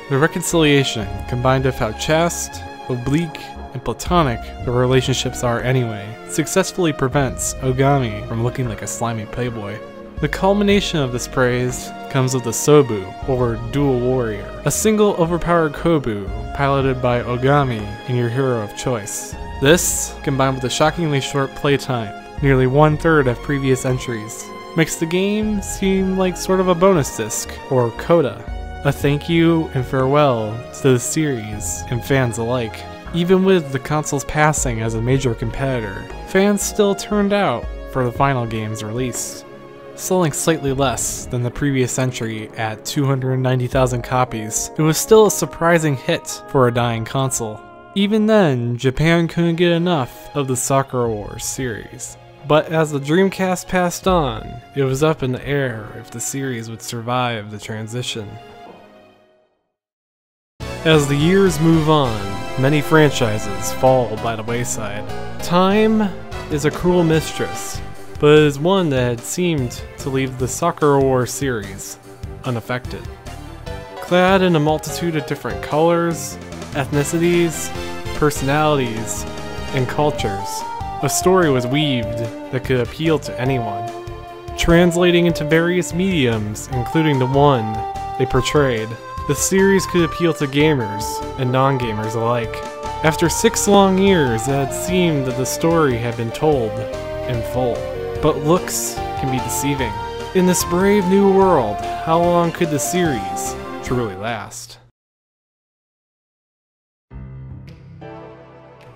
The reconciliation, combined with how chaste, oblique, and platonic the relationships are anyway, successfully prevents Ogami from looking like a slimy playboy. The culmination of this praise comes with the Sobu, or Dual Warrior, a single overpowered Kobu piloted by Ogami and your hero of choice. This, combined with a shockingly short playtime, nearly 1/3 of previous entries, makes the game seem like sort of a bonus disc, or coda, a thank you and farewell to the series and fans alike. Even with the console's passing as a major competitor, fans still turned out for the final game's release. Selling slightly less than the previous entry at 290,000 copies, it was still a surprising hit for a dying console. Even then, Japan couldn't get enough of the Sakura Wars series. But as the Dreamcast passed on, it was up in the air if the series would survive the transition. As the years move on, many franchises fall by the wayside. Time is a cruel mistress, but it is one that had seemed to leave the Sakura Wars series unaffected. Clad in a multitude of different colors, ethnicities, personalities, and cultures, a story was weaved that could appeal to anyone, translating into various mediums, including the one they portrayed. The series could appeal to gamers and non-gamers alike. After 6 long years, it had seemed that the story had been told in full. But looks can be deceiving. In this brave new world, how long could the series truly last?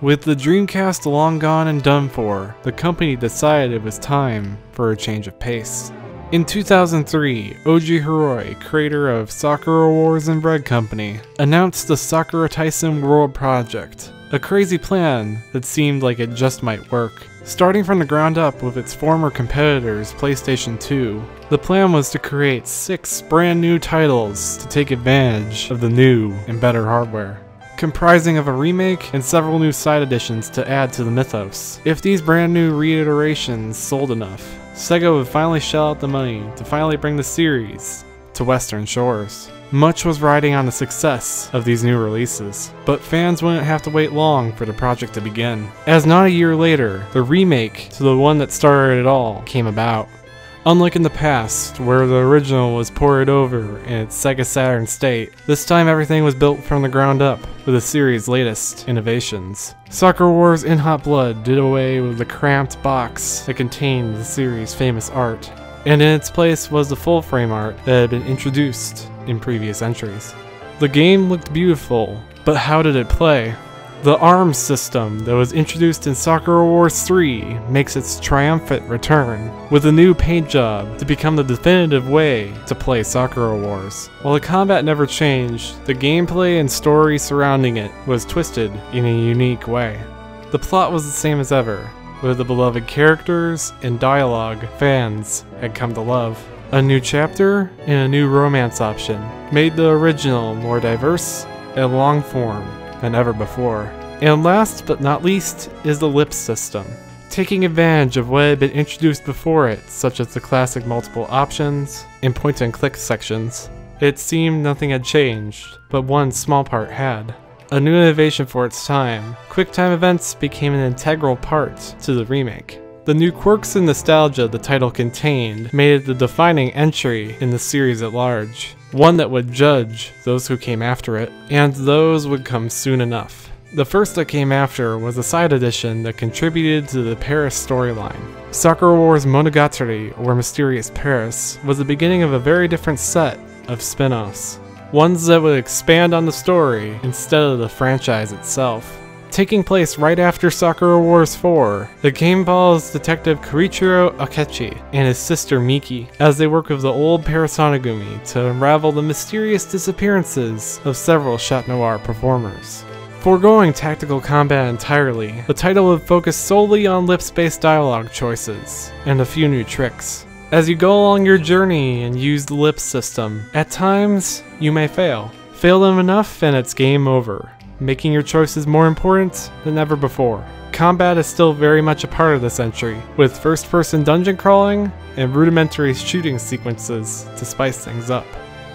With the Dreamcast long gone and done for, the company decided it was time for a change of pace. In 2003, Oji Hiroi, creator of Sakura Wars and Bread Company, announced the Sakura Tison World Project, a crazy plan that seemed like it just might work. Starting from the ground up with its former competitors, PlayStation 2, the plan was to create 6 brand new titles to take advantage of the new and better hardware, comprising of a remake and several new side editions to add to the mythos. If these brand new reiterations sold enough, Sega would finally shell out the money to finally bring the series to Western shores. Much was riding on the success of these new releases, but fans wouldn't have to wait long for the project to begin, as not a year later, the remake to the one that started it all came about. Unlike in the past, where the original was ported over in its Sega Saturn state, this time everything was built from the ground up with the series' latest innovations. Sakura Wars in Hot Blood did away with the cramped box that contained the series' famous art, and in its place was the full-frame art that had been introduced in previous entries. The game looked beautiful, but how did it play? The ARMS system that was introduced in Sakura Wars 3 makes its triumphant return, with a new paint job to become the definitive way to play Sakura Wars. While the combat never changed, the gameplay and story surrounding it was twisted in a unique way. The plot was the same as ever, with the beloved characters and dialogue fans had come to love. A new chapter and a new romance option made the original more diverse and long form than ever before. And last but not least is the lip system. Taking advantage of what had been introduced before it, such as the classic multiple options and point and click sections, it seemed nothing had changed, but one small part had. A new innovation for its time, QuickTime events became an integral part to the remake. The new quirks and nostalgia the title contained made it the defining entry in the series at large, one that would judge those who came after it, and those would come soon enough. The first that came after was a side edition that contributed to the Paris storyline. Sakura Wars Monogatari, or Mysterious Paris, was the beginning of a very different set of spin-offs, ones that would expand on the story instead of the franchise itself. Taking place right after Sakura Wars 4, the game follows Detective Koichiro Akechi and his sister Miki as they work with the old Paris Hanagumi to unravel the mysterious disappearances of several Chat Noir performers. Foregoing tactical combat entirely, the title would focus solely on lips-based dialogue choices and a few new tricks. As you go along your journey and use the lips system, at times you may fail. Fail them enough and it's game over, making your choices more important than ever before. Combat is still very much a part of this entry, with first-person dungeon crawling and rudimentary shooting sequences to spice things up.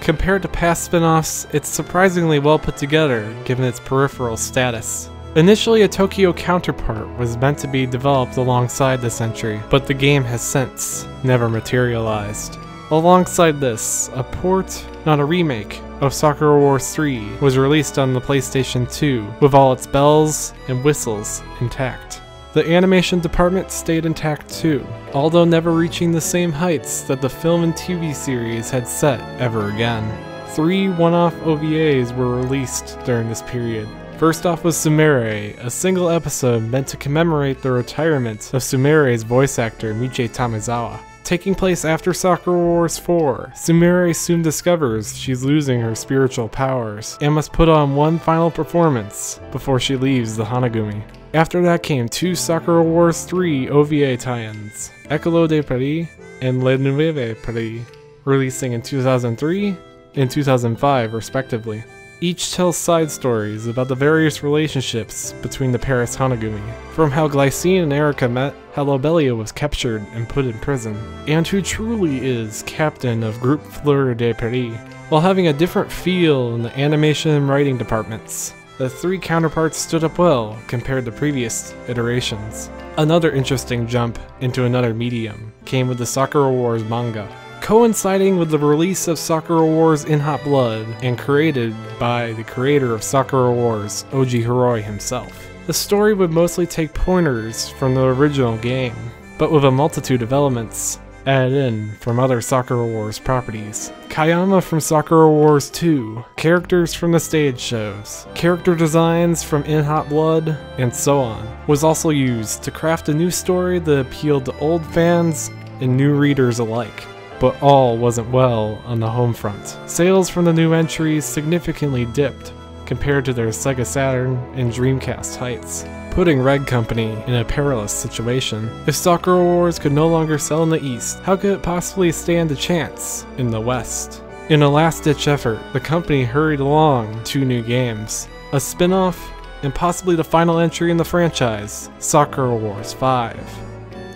Compared to past spin-offs, it's surprisingly well put together given its peripheral status. Initially, a Tokyo counterpart was meant to be developed alongside this entry, but the game has since never materialized. Alongside this, a port, not a remake, of Sakura Wars 3 was released on the PlayStation 2 with all its bells and whistles intact. The animation department stayed intact too, although never reaching the same heights that the film and TV series had set ever again. 3 one-off OVAs were released during this period. First off was Sumire, a single episode meant to commemorate the retirement of Sumire's voice actor Miche Tamezawa. Taking place after Sakura Wars 4, Sumire soon discovers she's losing her spiritual powers and must put on one final performance before she leaves the Hanagumi. After that came 2 Sakura Wars 3 OVA tie-ins, Ecolo de Paris and Le Nouveau Paris, releasing in 2003 and 2005 respectively. Each tells side stories about the various relationships between the Paris Hanagumi, from how Glycine and Erica met, how Lobelia was captured and put in prison, and who truly is captain of Groupe Fleur de Paris, while having a different feel in the animation and writing departments. The 3 counterparts stood up well compared to previous iterations. Another interesting jump into another medium came with the Sakura Wars manga, coinciding with the release of Sakura Wars in Hot Blood and created by the creator of Sakura Wars, Oji Hiroi himself. The story would mostly take pointers from the original game, but with a multitude of elements added in from other Sakura Wars properties. Kayama from Sakura Wars 2, characters from the stage shows, character designs from In Hot Blood, and so on, was also used to craft a new story that appealed to old fans and new readers alike. But all wasn't well on the home front. Sales from the new entries significantly dipped compared to their Sega Saturn and Dreamcast heights, putting Red Company in a perilous situation. If Sakura Wars could no longer sell in the East, how could it possibly stand a chance in the West? In a last-ditch effort, the company hurried along 2 new games, a spin-off, and possibly the final entry in the franchise, Sakura Wars 5.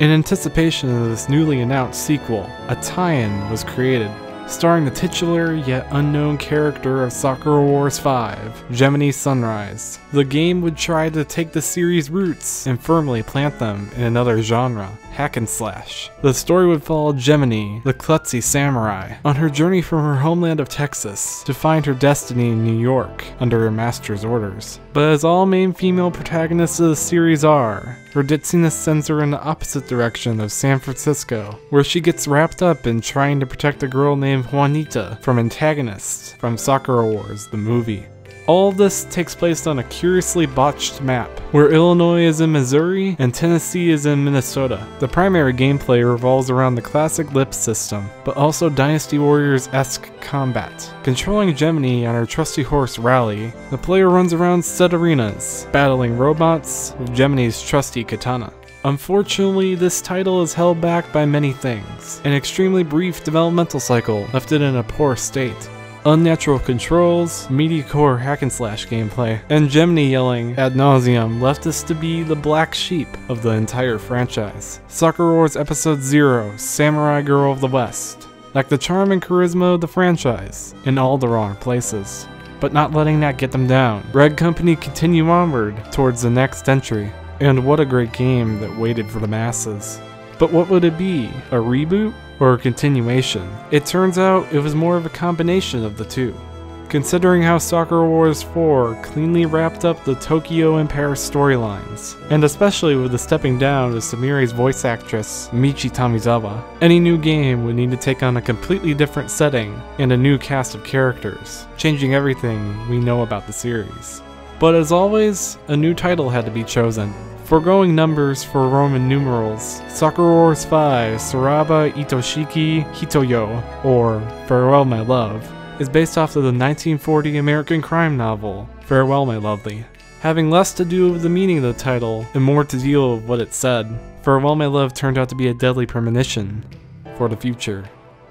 In anticipation of this newly announced sequel, a tie-in was created, starring the titular yet unknown character of Sakura Wars 5, Gemini Sunrise. The game would try to take the series' roots and firmly plant them in another genre, hack and slash. The story would follow Gemini, the klutzy samurai, on her journey from her homeland of Texas to find her destiny in New York under her master's orders. But as all main female protagonists of the series are, her ditziness sends her in the opposite direction of San Francisco, where she gets wrapped up in trying to protect a girl named Juanita from antagonists from Sakura Wars, the movie. All of this takes place on a curiously botched map, where Illinois is in Missouri and Tennessee is in Minnesota. The primary gameplay revolves around the classic lip system, but also Dynasty Warriors-esque combat. Controlling Gemini on her trusty horse Rally, the player runs around set arenas, battling robots with Gemini's trusty katana. Unfortunately, this title is held back by many things. An extremely brief developmental cycle left it in a poor state. Unnatural controls, media-core hack-and-slash gameplay, and Gemini yelling ad nauseum left this to be the black sheep of the entire franchise. Sakura Wars Episode 0, Samurai Girl of the West, lacked the charm and charisma of the franchise in all the wrong places, but not letting that get them down. Red Company continue onward towards the next entry, and what a great game that waited for the masses. But what would it be? A reboot? Or a continuation? It turns out it was more of a combination of the two. Considering how Sakura Wars 4 cleanly wrapped up the Tokyo and Paris storylines, and especially with the stepping down of Sumire's voice actress, Michi Tamizawa, any new game would need to take on a completely different setting and a new cast of characters, changing everything we know about the series. But as always, a new title had to be chosen. Foregoing numbers for Roman numerals, Sakura Wars 5 Saraba Itoshiki Hitoyo, or Farewell My Love, is based off of the 1940 American crime novel, Farewell My Lovely. Having less to do with the meaning of the title and more to deal with what it said, Farewell My Love turned out to be a deadly premonition for the future.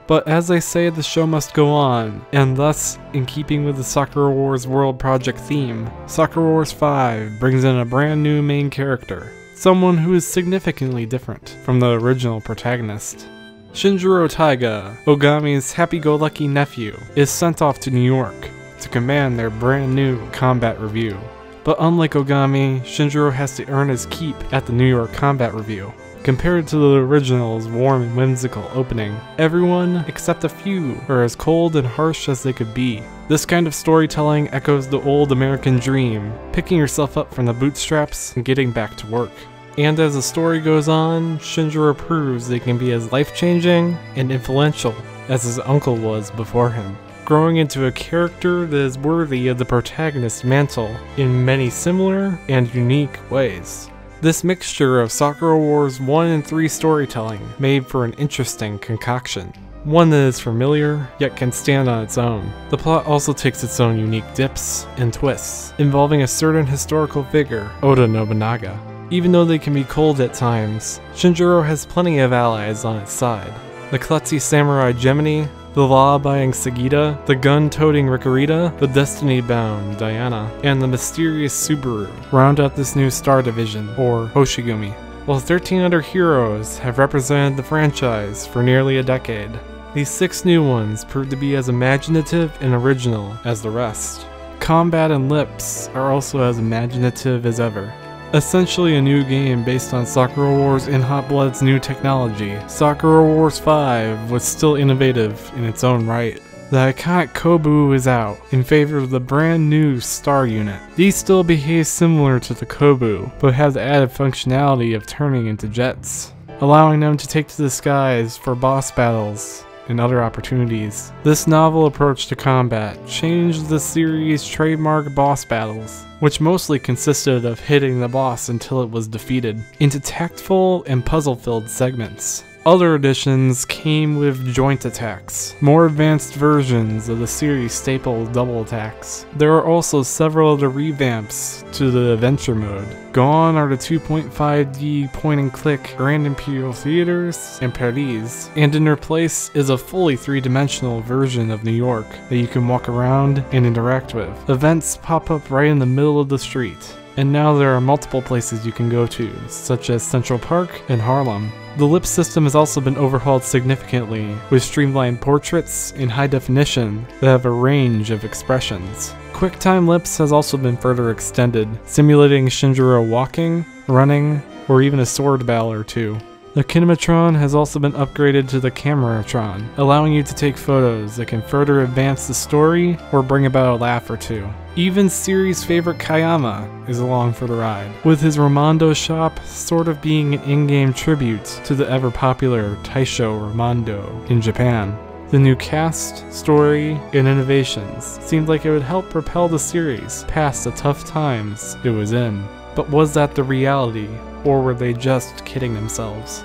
But as they say, the show must go on, and thus, in keeping with the Sakura Wars World Project theme, Sakura Wars 5 brings in a brand new main character, someone who is significantly different from the original protagonist. Shinjiro Taiga, Ogami's happy-go-lucky nephew, is sent off to New York to command their brand new combat review. But unlike Ogami, Shinjiro has to earn his keep at the New York Combat Review. Compared to the original's warm and whimsical opening, everyone, except a few, are as cold and harsh as they could be. This kind of storytelling echoes the old American dream, picking yourself up from the bootstraps and getting back to work. And as the story goes on, Shinjiro proves they can be as life-changing and influential as his uncle was before him, growing into a character that is worthy of the protagonist's mantle in many similar and unique ways. This mixture of Sakura Wars 1 and 3 storytelling made for an interesting concoction. One that is familiar, yet can stand on its own. The plot also takes its own unique dips and twists, involving a certain historical figure, Oda Nobunaga. Even though they can be cold at times, Shinjiro has plenty of allies on its side. The klutzy samurai Gemini, the law-abiding Sagita, the gun-toting Rikurita, the destiny-bound Diana, and the mysterious Subaru round out this new Star Division, or Hoshigumi, while 13 other heroes have represented the franchise for nearly a decade. These 6 new ones prove to be as imaginative and original as the rest. Combat and lips are also as imaginative as ever. Essentially a new game based on Sakura Wars and Hot Blood's new technology, Sakura Wars 5 was still innovative in its own right. The iconic Kobu is out in favor of the brand new Star Unit. These still behave similar to the Kobu, but have the added functionality of turning into jets, allowing them to take to the skies for boss battles and other opportunities. This novel approach to combat changed the series' trademark boss battles, which mostly consisted of hitting the boss until it was defeated, into tactful and puzzle-filled segments. Other additions came with joint attacks, more advanced versions of the series' staple double attacks. There are also several other revamps to the adventure mode. Gone are the 2.5D point-and-click Grand Imperial Theaters and Paris, and in their place is a fully 3-dimensional version of New York that you can walk around and interact with. Events pop up right in the middle of the street, and now there are multiple places you can go to, such as Central Park and Harlem. The lip system has also been overhauled significantly, with streamlined portraits in high definition that have a range of expressions. QuickTime Lips has also been further extended, simulating Shinjiro walking, running, or even a sword battle or two. The Kinematron has also been upgraded to the Cameratron, allowing you to take photos that can further advance the story or bring about a laugh or two. Even series favorite Kayama is along for the ride, with his Ramondo shop sort of being an in-game tribute to the ever-popular Taisho Ramondo in Japan. The new cast, story, and innovations seemed like it would help propel the series past the tough times it was in. But was that the reality, or were they just kidding themselves?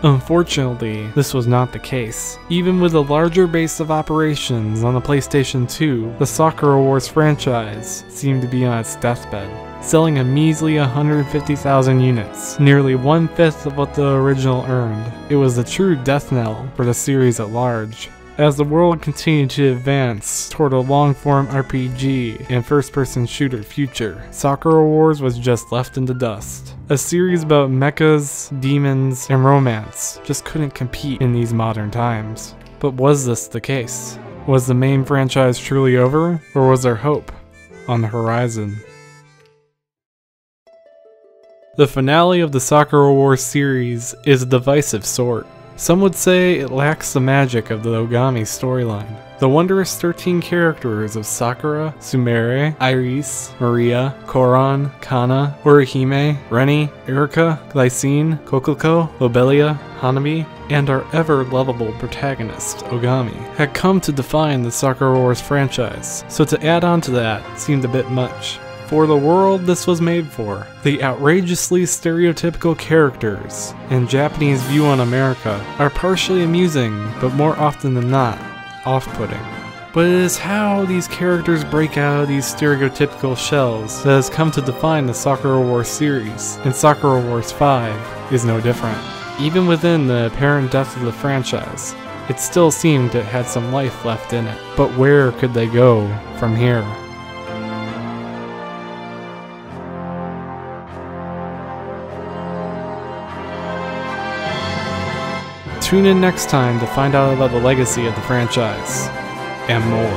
Unfortunately, this was not the case. Even with a larger base of operations on the PlayStation 2, the Sakura Wars franchise seemed to be on its deathbed, selling a measly 150,000 units, nearly 1/5 of what the original earned. It was the true death knell for the series at large. As the world continued to advance toward a long-form RPG and first-person shooter future, Sakura Wars was just left in the dust. A series about mechas, demons, and romance just couldn't compete in these modern times. But was this the case? Was the main franchise truly over, or was there hope on the horizon? The finale of the Sakura Wars series is a divisive sort. Some would say it lacks the magic of the Ogami storyline. The wondrous 13 characters of Sakura, Sumire, Iris, Maria, Koron, Kana, Orihime, Reni, Erika, Glycine, Kokoko, Lobelia, Hanabi, and our ever-lovable protagonist, Ogami, had come to define the Sakura Wars franchise, so to add on to that seemed a bit much. For the world this was made for, the outrageously stereotypical characters and Japanese view on America are partially amusing, but more often than not, off-putting. But it is how these characters break out of these stereotypical shells that has come to define the Sakura Wars series, and Sakura Wars 5 is no different. Even within the apparent death of the franchise, it still seemed it had some life left in it. But where could they go from here? Tune in next time to find out about the legacy of the franchise, and more.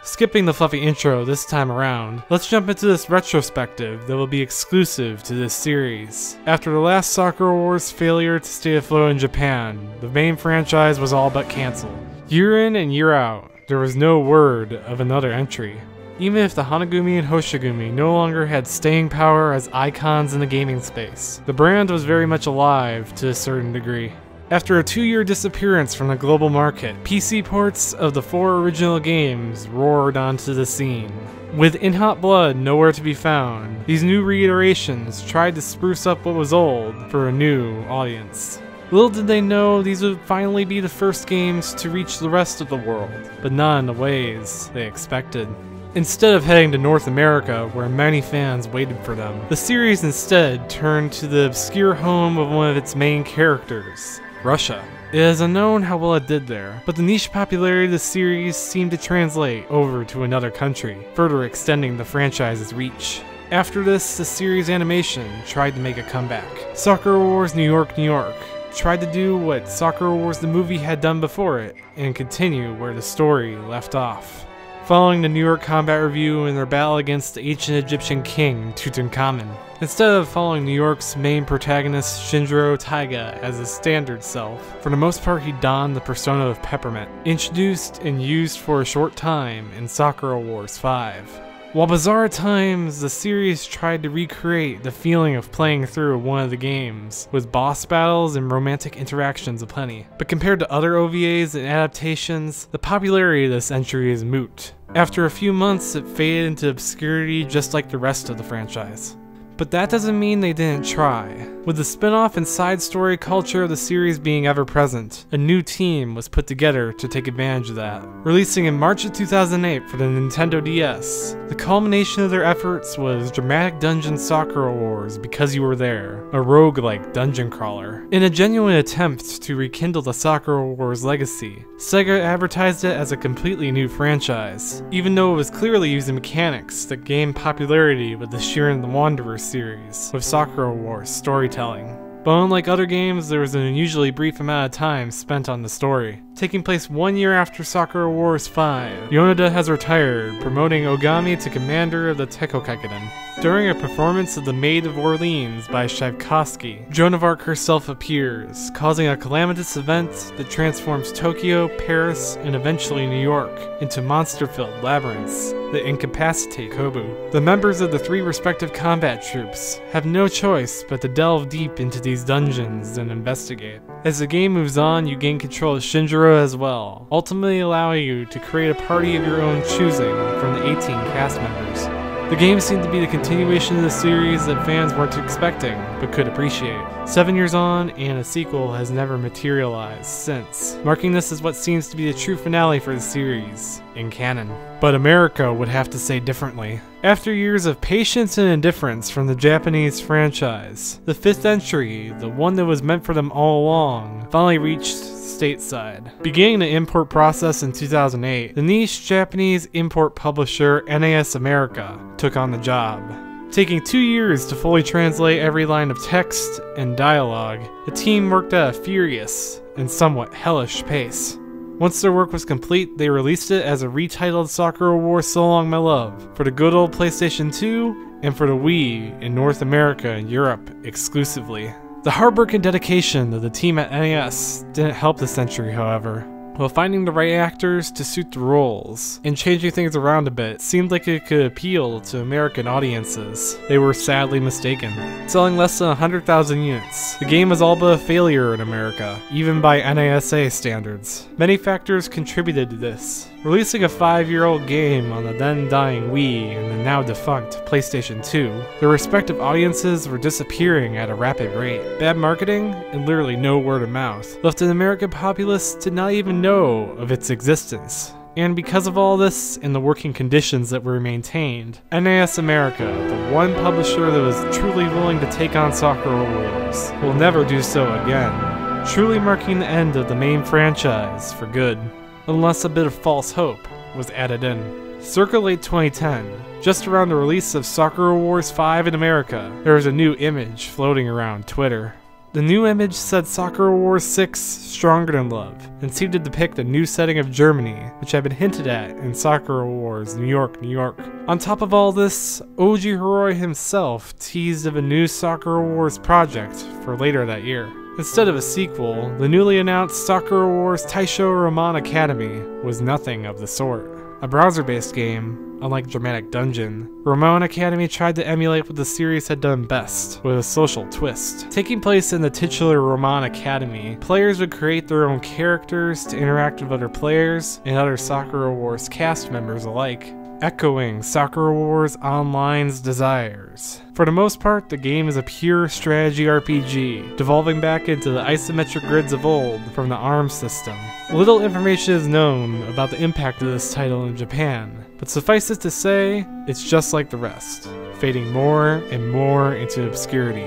Skipping the fluffy intro this time around, let's jump into this retrospective that will be exclusive to this series. After the last Sakura Wars failure to stay afloat in Japan, the main franchise was all but cancelled. Year in and year out, there was no word of another entry. Even if the Hanagumi and Hoshigumi no longer had staying power as icons in the gaming space, the brand was very much alive to a certain degree. After a 2-year disappearance from the global market, PC ports of the 4 original games roared onto the scene. With In Hot Blood nowhere to be found, these new reiterations tried to spruce up what was old for a new audience. Little did they know these would finally be the first games to reach the rest of the world, but not in the ways they expected. Instead of heading to North America, where many fans waited for them, the series instead turned to the obscure home of one of its main characters, Russia. It is unknown how well it did there, but the niche popularity of the series seemed to translate over to another country, further extending the franchise's reach. After this, the series animation tried to make a comeback. Sakura Wars New York, New York tried to do what Sakura Wars the movie had done before it, and continue where the story left off. Following the New York combat review in their battle against the ancient Egyptian king, Tutankhamun. Instead of following New York's main protagonist, Shinjiro Taiga, as his standard self, for the most part he donned the persona of Peppermint, introduced and used for a short time in Sakura Wars 5. While bizarre at times, the series tried to recreate the feeling of playing through one of the games, with boss battles and romantic interactions aplenty. But compared to other OVAs and adaptations, the popularity of this entry is moot. After a few months, it faded into obscurity just like the rest of the franchise. But that doesn't mean they didn't try. With the spin-off and side story culture of the series being ever present, a new team was put together to take advantage of that. Releasing in March of 2008 for the Nintendo DS, the culmination of their efforts was Dramatic Dungeon Sakura Wars Because You Were There, a roguelike dungeon crawler. In a genuine attempt to rekindle the Sakura Wars legacy, Sega advertised it as a completely new franchise, even though it was clearly using mechanics that gained popularity with the Shiren the Wanderer series, with Sakura Wars storytelling. But unlike other games, there was an unusually brief amount of time spent on the story. Taking place 1 year after Sakura Wars 5, Yonoda has retired, promoting Ogami to commander of the Tekokaiken. During a performance of The Maid of Orleans by Tchaikovsky, Joan of Arc herself appears, causing a calamitous event that transforms Tokyo, Paris, and eventually New York into monster-filled labyrinths that incapacitate Kobu. The members of the three respective combat troops have no choice but to delve deep into these dungeons and investigate. As the game moves on, you gain control of Shinjiro as well, ultimately allowing you to create a party of your own choosing from the 18 cast members. The game seemed to be the continuation of the series that fans weren't expecting, but could appreciate. 7 years on, and a sequel has never materialized since, marking this as what seems to be the true finale for the series, in canon. But America would have to say differently. After years of patience and indifference from the Japanese franchise, the fifth entry, the one that was meant for them all along, finally reached stateside. Beginning the import process in 2008, the niche Japanese import publisher NAS America took on the job. Taking 2 years to fully translate every line of text and dialogue, the team worked at a furious and somewhat hellish pace. Once their work was complete, they released it as a retitled Sakura Wars So Long My Love for the good old PlayStation 2 and for the Wii in North America and Europe exclusively. The hard work and dedication of the team at NAS didn't help this entry, however. While finding the right actors to suit the roles and changing things around a bit seemed like it could appeal to American audiences, they were sadly mistaken. Selling less than 100,000 units, the game was all but a failure in America, even by NASA standards. Many factors contributed to this. Releasing a 5-year-old game on the then dying Wii and the now defunct PlayStation 2, their respective audiences were disappearing at a rapid rate. Bad marketing and literally no word of mouth left an American populace to not even know of its existence. And because of all this and the working conditions that were maintained, NAS America, the one publisher that was truly willing to take on Sakura Wars, will never do so again, truly marking the end of the main franchise for good. Unless a bit of false hope was added in. Circa late 2010, just around the release of Sakura Wars 5 in America, there was a new image floating around Twitter. The new image said Sakura Wars 6 Stronger Than Love, and seemed to depict a new setting of Germany, which had been hinted at in Sakura Wars New York, New York. On top of all this, Oji Hiroi himself teased of a new Sakura Wars project for later that year. Instead of a sequel, the newly announced Sakura Wars Taisho Roman Academy was nothing of the sort. A browser-based game, unlike Dramatic Dungeon, Roman Academy tried to emulate what the series had done best, with a social twist. Taking place in the titular Roman Academy, players would create their own characters to interact with other players and other Sakura Wars cast members alike. echoing Sakura Wars Online's desires. For the most part, the game is a pure strategy RPG, devolving back into the isometric grids of old from the ARM system. Little information is known about the impact of this title in Japan, but suffice it to say, it's just like the rest, fading more and more into obscurity.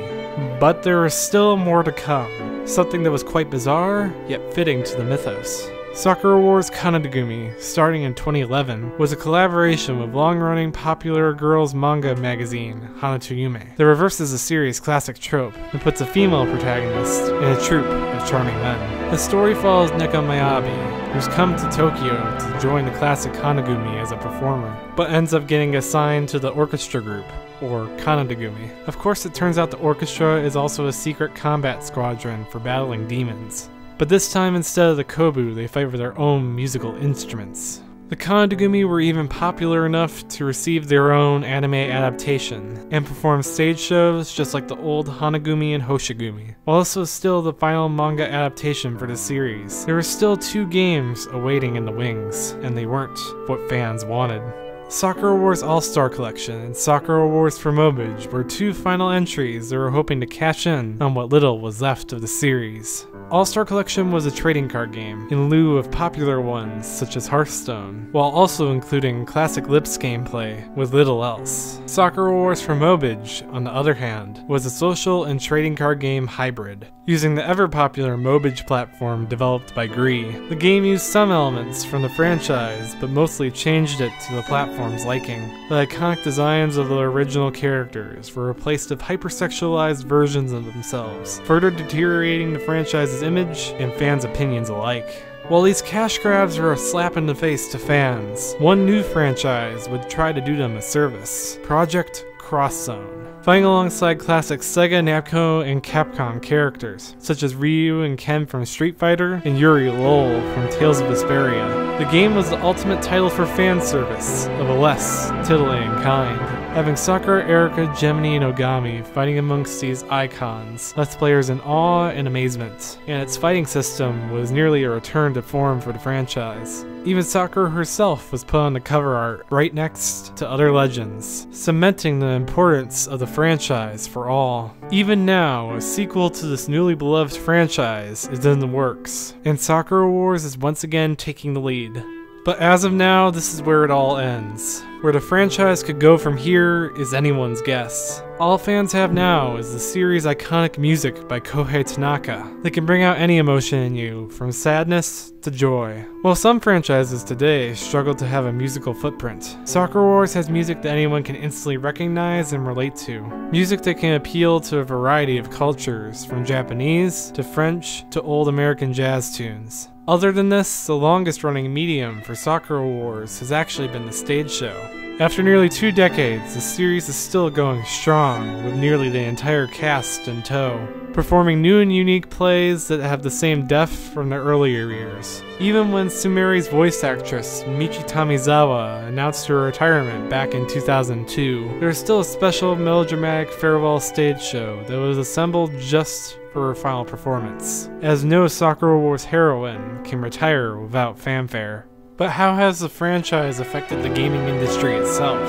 But there is still more to come, something that was quite bizarre, yet fitting to the mythos. Sakura Wars Codename, starting in 2011, was a collaboration with long-running popular girls manga magazine, Hanato Yume, that reverses a series' classic trope and puts a female protagonist in a troupe of charming men. The story follows Neko Miyabi, who's come to Tokyo to join the classic Hanagumi as a performer, but ends up getting assigned to the orchestra group, or Kanadagumi. Of course, it turns out the orchestra is also a secret combat squadron for battling demons. But this time, instead of the kobu, they fight with their own musical instruments. The Kanadagumi were even popular enough to receive their own anime adaptation, and perform stage shows just like the old Hanagumi and Hoshigumi. While this was still the final manga adaptation for the series, there were still 2 games awaiting in the wings, and they weren't what fans wanted. Sakura Wars All-Star Collection and Sakura Wars for Mobage were 2 final entries that were hoping to cash in on what little was left of the series. All-Star Collection was a trading card game, in lieu of popular ones such as Hearthstone, while also including classic Lips gameplay with little else. Sakura Wars for Mobage, on the other hand, was a social and trading card game hybrid, using the ever-popular Mobage platform developed by Gree. The game used some elements from the franchise, but mostly changed it to the platform's liking. The iconic designs of the original characters were replaced with hypersexualized versions of themselves, further deteriorating the franchise's image and fans' opinions alike. While these cash grabs were a slap in the face to fans, one new franchise would try to do them a service: Project Cross Zone. Fighting alongside classic Sega, Namco, and Capcom characters, such as Ryu and Ken from Street Fighter, and Yuri Lowell from Tales of Vesperia. The game was the ultimate title for fan service, of a less titillating kind. Having Sakura, Erika, Gemini, and Ogami fighting amongst these icons left players in awe and amazement, and its fighting system was nearly a return to form for the franchise. Even Sakura herself was put on the cover art, right next to other legends, cementing the importance of the franchise for all. Even now, a sequel to this newly beloved franchise is in the works, and Sakura Wars is once again taking the lead. But as of now, this is where it all ends. Where the franchise could go from here is anyone's guess. All fans have now is the series' iconic music by Kohei Tanaka that can bring out any emotion in you, from sadness to joy. While some franchises today struggle to have a musical footprint, Sakura Wars has music that anyone can instantly recognize and relate to. Music that can appeal to a variety of cultures, from Japanese to French to old American jazz tunes. Other than this, the longest running medium for Sakura Wars has actually been the stage show. After nearly 2 decades, the series is still going strong, with nearly the entire cast in tow, performing new and unique plays that have the same depth from their earlier years. Even when Sumeri's voice actress, Michi Tamizawa, announced her retirement back in 2002, there is still a special melodramatic farewell stage show that was assembled just for her final performance, as no Sakura Wars heroine can retire without fanfare. But how has the franchise affected the gaming industry itself?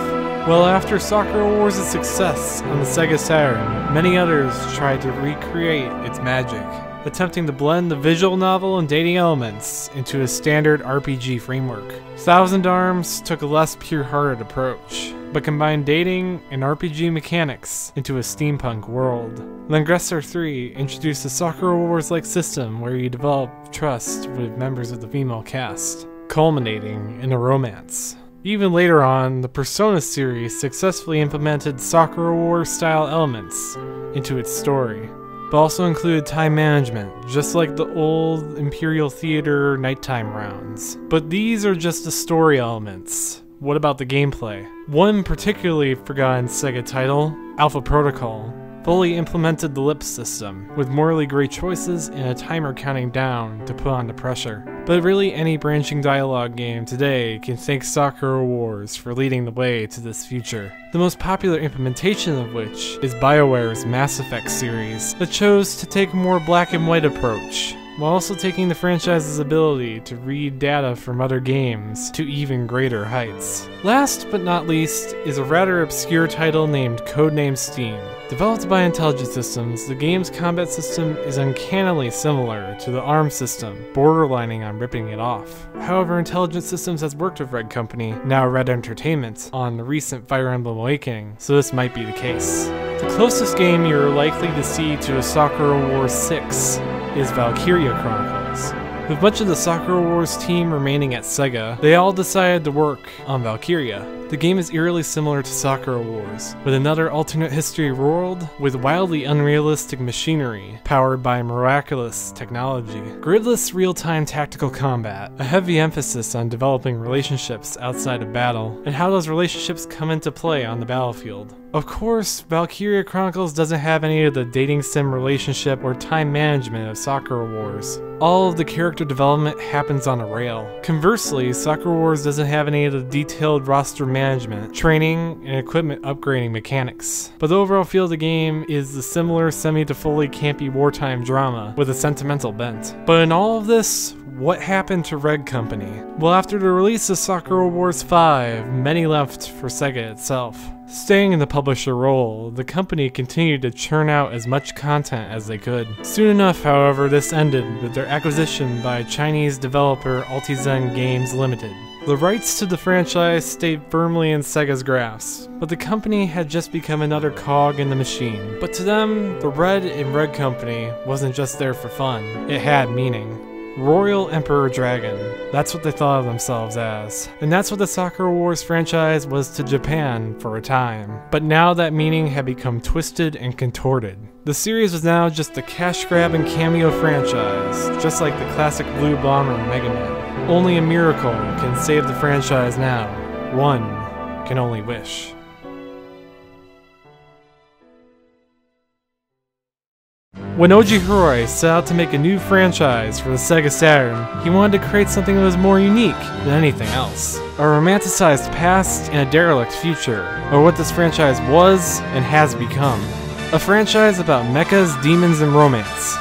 Well, after Sakura Wars' success on the Sega Saturn, many others tried to recreate its magic, attempting to blend the visual novel and dating elements into a standard RPG framework. Thousand Arms took a less pure-hearted approach, but combined dating and RPG mechanics into a steampunk world. Langressor 3 introduced a Sakura Wars-like system where you develop trust with members of the female cast, culminating in a romance. Even later on, the Persona series successfully implemented Sakura Wars-style elements into its story, but also included time management, just like the old Imperial Theater nighttime rounds. But these are just the story elements. What about the gameplay? One particularly forgotten Sega title, Alpha Protocol, fully implemented the Lips system, with morally gray choices and a timer counting down to put on the pressure. But really any branching dialogue game today can thank Sakura Wars for leading the way to this future. The most popular implementation of which is BioWare's Mass Effect series that chose to take a more black and white approach, while also taking the franchise's ability to read data from other games to even greater heights. Last but not least is a rather obscure title named Codename Scheme. Developed by Intelligent Systems, the game's combat system is uncannily similar to the ARM system, borderlining on ripping it off. However, Intelligent Systems has worked with Red Company, now Red Entertainment, on the recent Fire Emblem Awakening, so this might be the case. The closest game you're likely to see to a Sakura Wars 6 is Valkyria Chronicles. With much of the Sakura Wars team remaining at Sega, they all decided to work on Valkyria. The game is eerily similar to Sakura Wars, with another alternate history world with wildly unrealistic machinery powered by miraculous technology, gridless real-time tactical combat, a heavy emphasis on developing relationships outside of battle, and how those relationships come into play on the battlefield. Of course, Valkyria Chronicles doesn't have any of the dating sim relationship or time management of Sakura Wars. All of the character development happens on a rail. Conversely, Sakura Wars doesn't have any of the detailed roster management, training, and equipment upgrading mechanics. But the overall feel of the game is the similar semi to fully campy wartime drama with a sentimental bent. But in all of this, what happened to Red Company? Well, after the release of Sakura Wars 5, many left for Sega itself. Staying in the publisher role, the company continued to churn out as much content as they could. Soon enough, however, this ended with their acquisition by Chinese developer Tison Games Limited. The rights to the franchise stayed firmly in Sega's grasp, but the company had just become another cog in the machine. But to them, the Red and Red Company wasn't just there for fun, it had meaning. Royal Emperor Dragon, that's what they thought of themselves as. And that's what the Sakura Wars franchise was to Japan for a time. But now that meaning had become twisted and contorted. The series was now just a cash grab and cameo franchise, just like the classic Blue Bomber Mega Man. Only a miracle can save the franchise now. One can only wish. When Oji Hiroi set out to make a new franchise for the Sega Saturn, he wanted to create something that was more unique than anything else. A romanticized past and a derelict future, or what this franchise was and has become. A franchise about mechas, demons, and romance.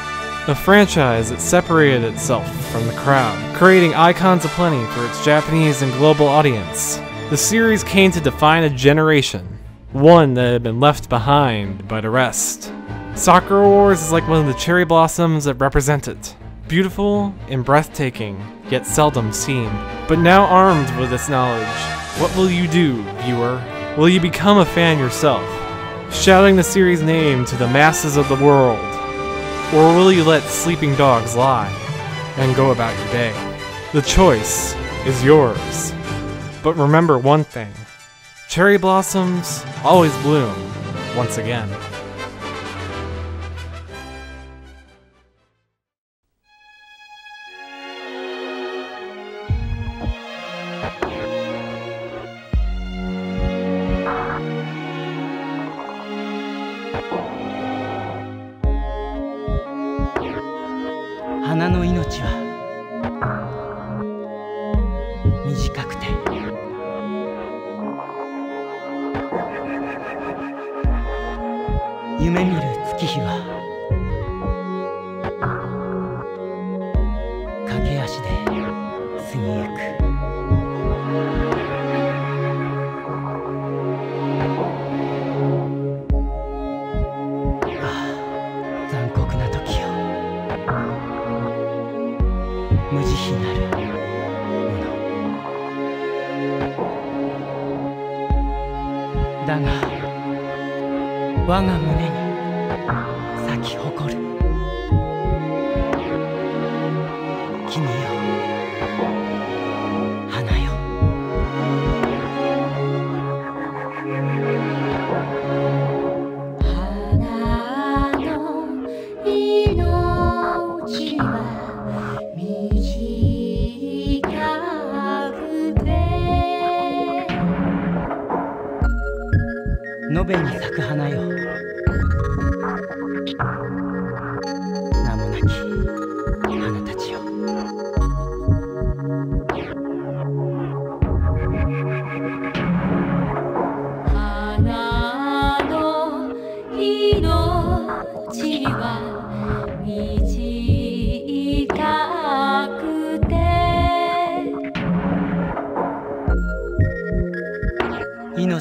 A franchise that separated itself from the crowd, creating icons aplenty for its Japanese and global audience. The series came to define a generation, one that had been left behind by the rest. Sakura Wars is like one of the cherry blossoms that represent it. Beautiful and breathtaking, yet seldom seen. But now armed with this knowledge, what will you do, viewer? Will you become a fan yourself, shouting the series' name to the masses of the world? Or will you let sleeping dogs lie and go about your day? The choice is yours. But remember one thing, cherry blossoms always bloom once again.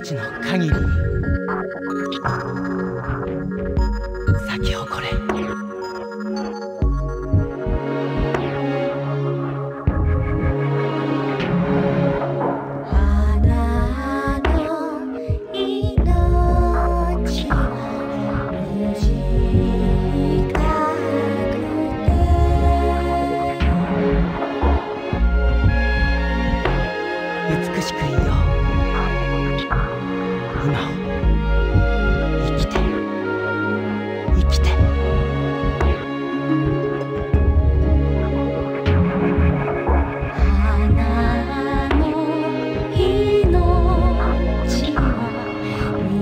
命の限り咲き誇れ。美しくいよう。今を生きて生きて。花の命は短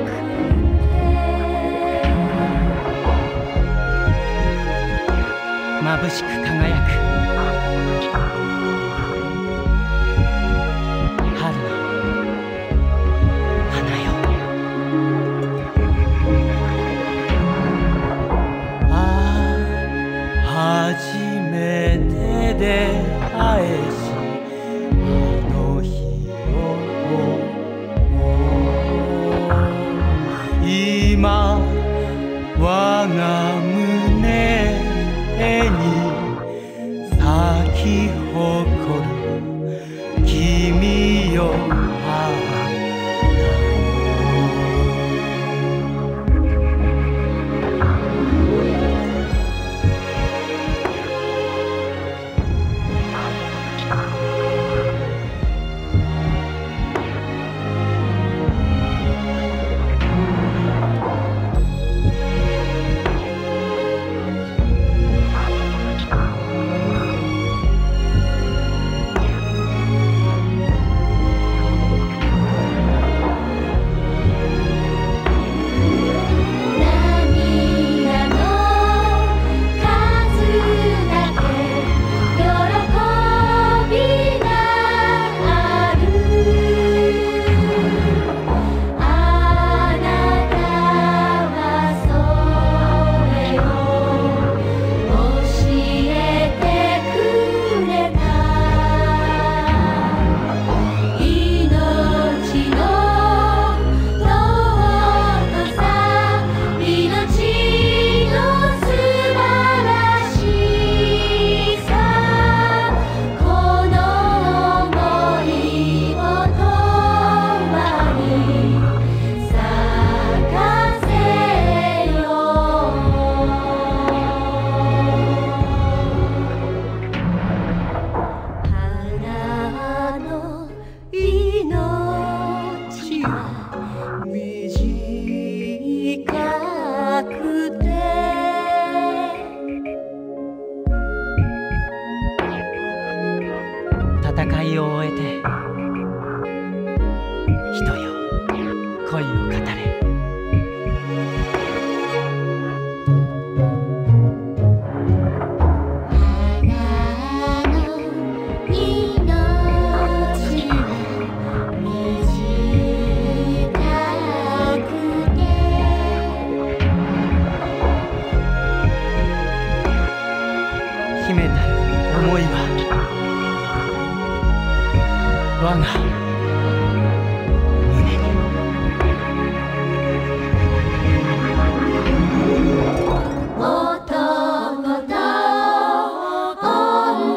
くて眩しく輝く春の花よ。初めて出会えしあの日を今我が胸に咲き誇る君よ。戦いを終えて人よ恋を語れ。秘めたる思いは我が胸に。男と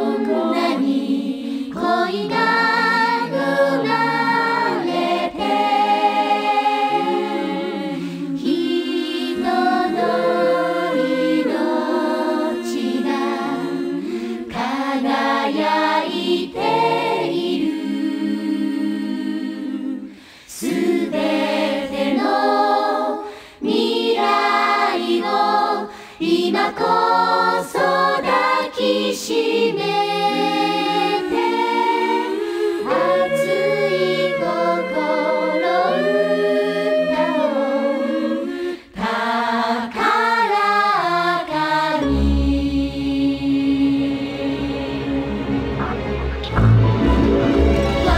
女に恋が生まれて人の命が輝いている。すべての未来を今こそ抱きしめて熱い心歌を高らかに。別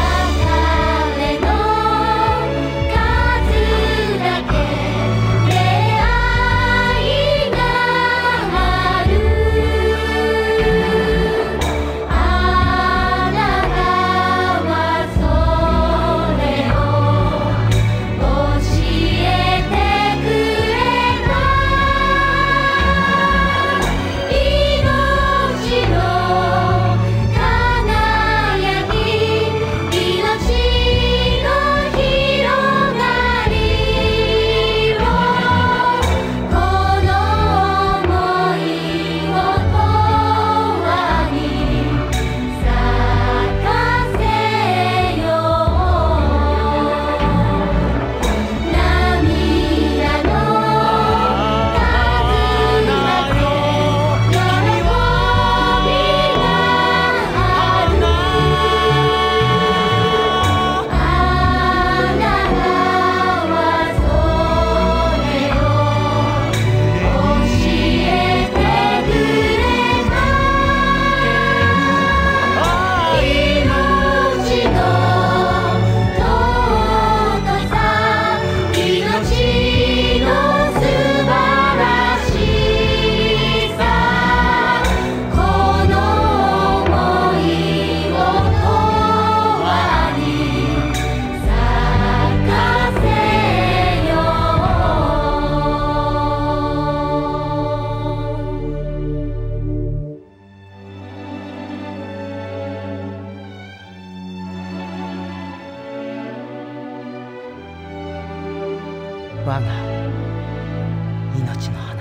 れの数だけ出会いがある。我が命の花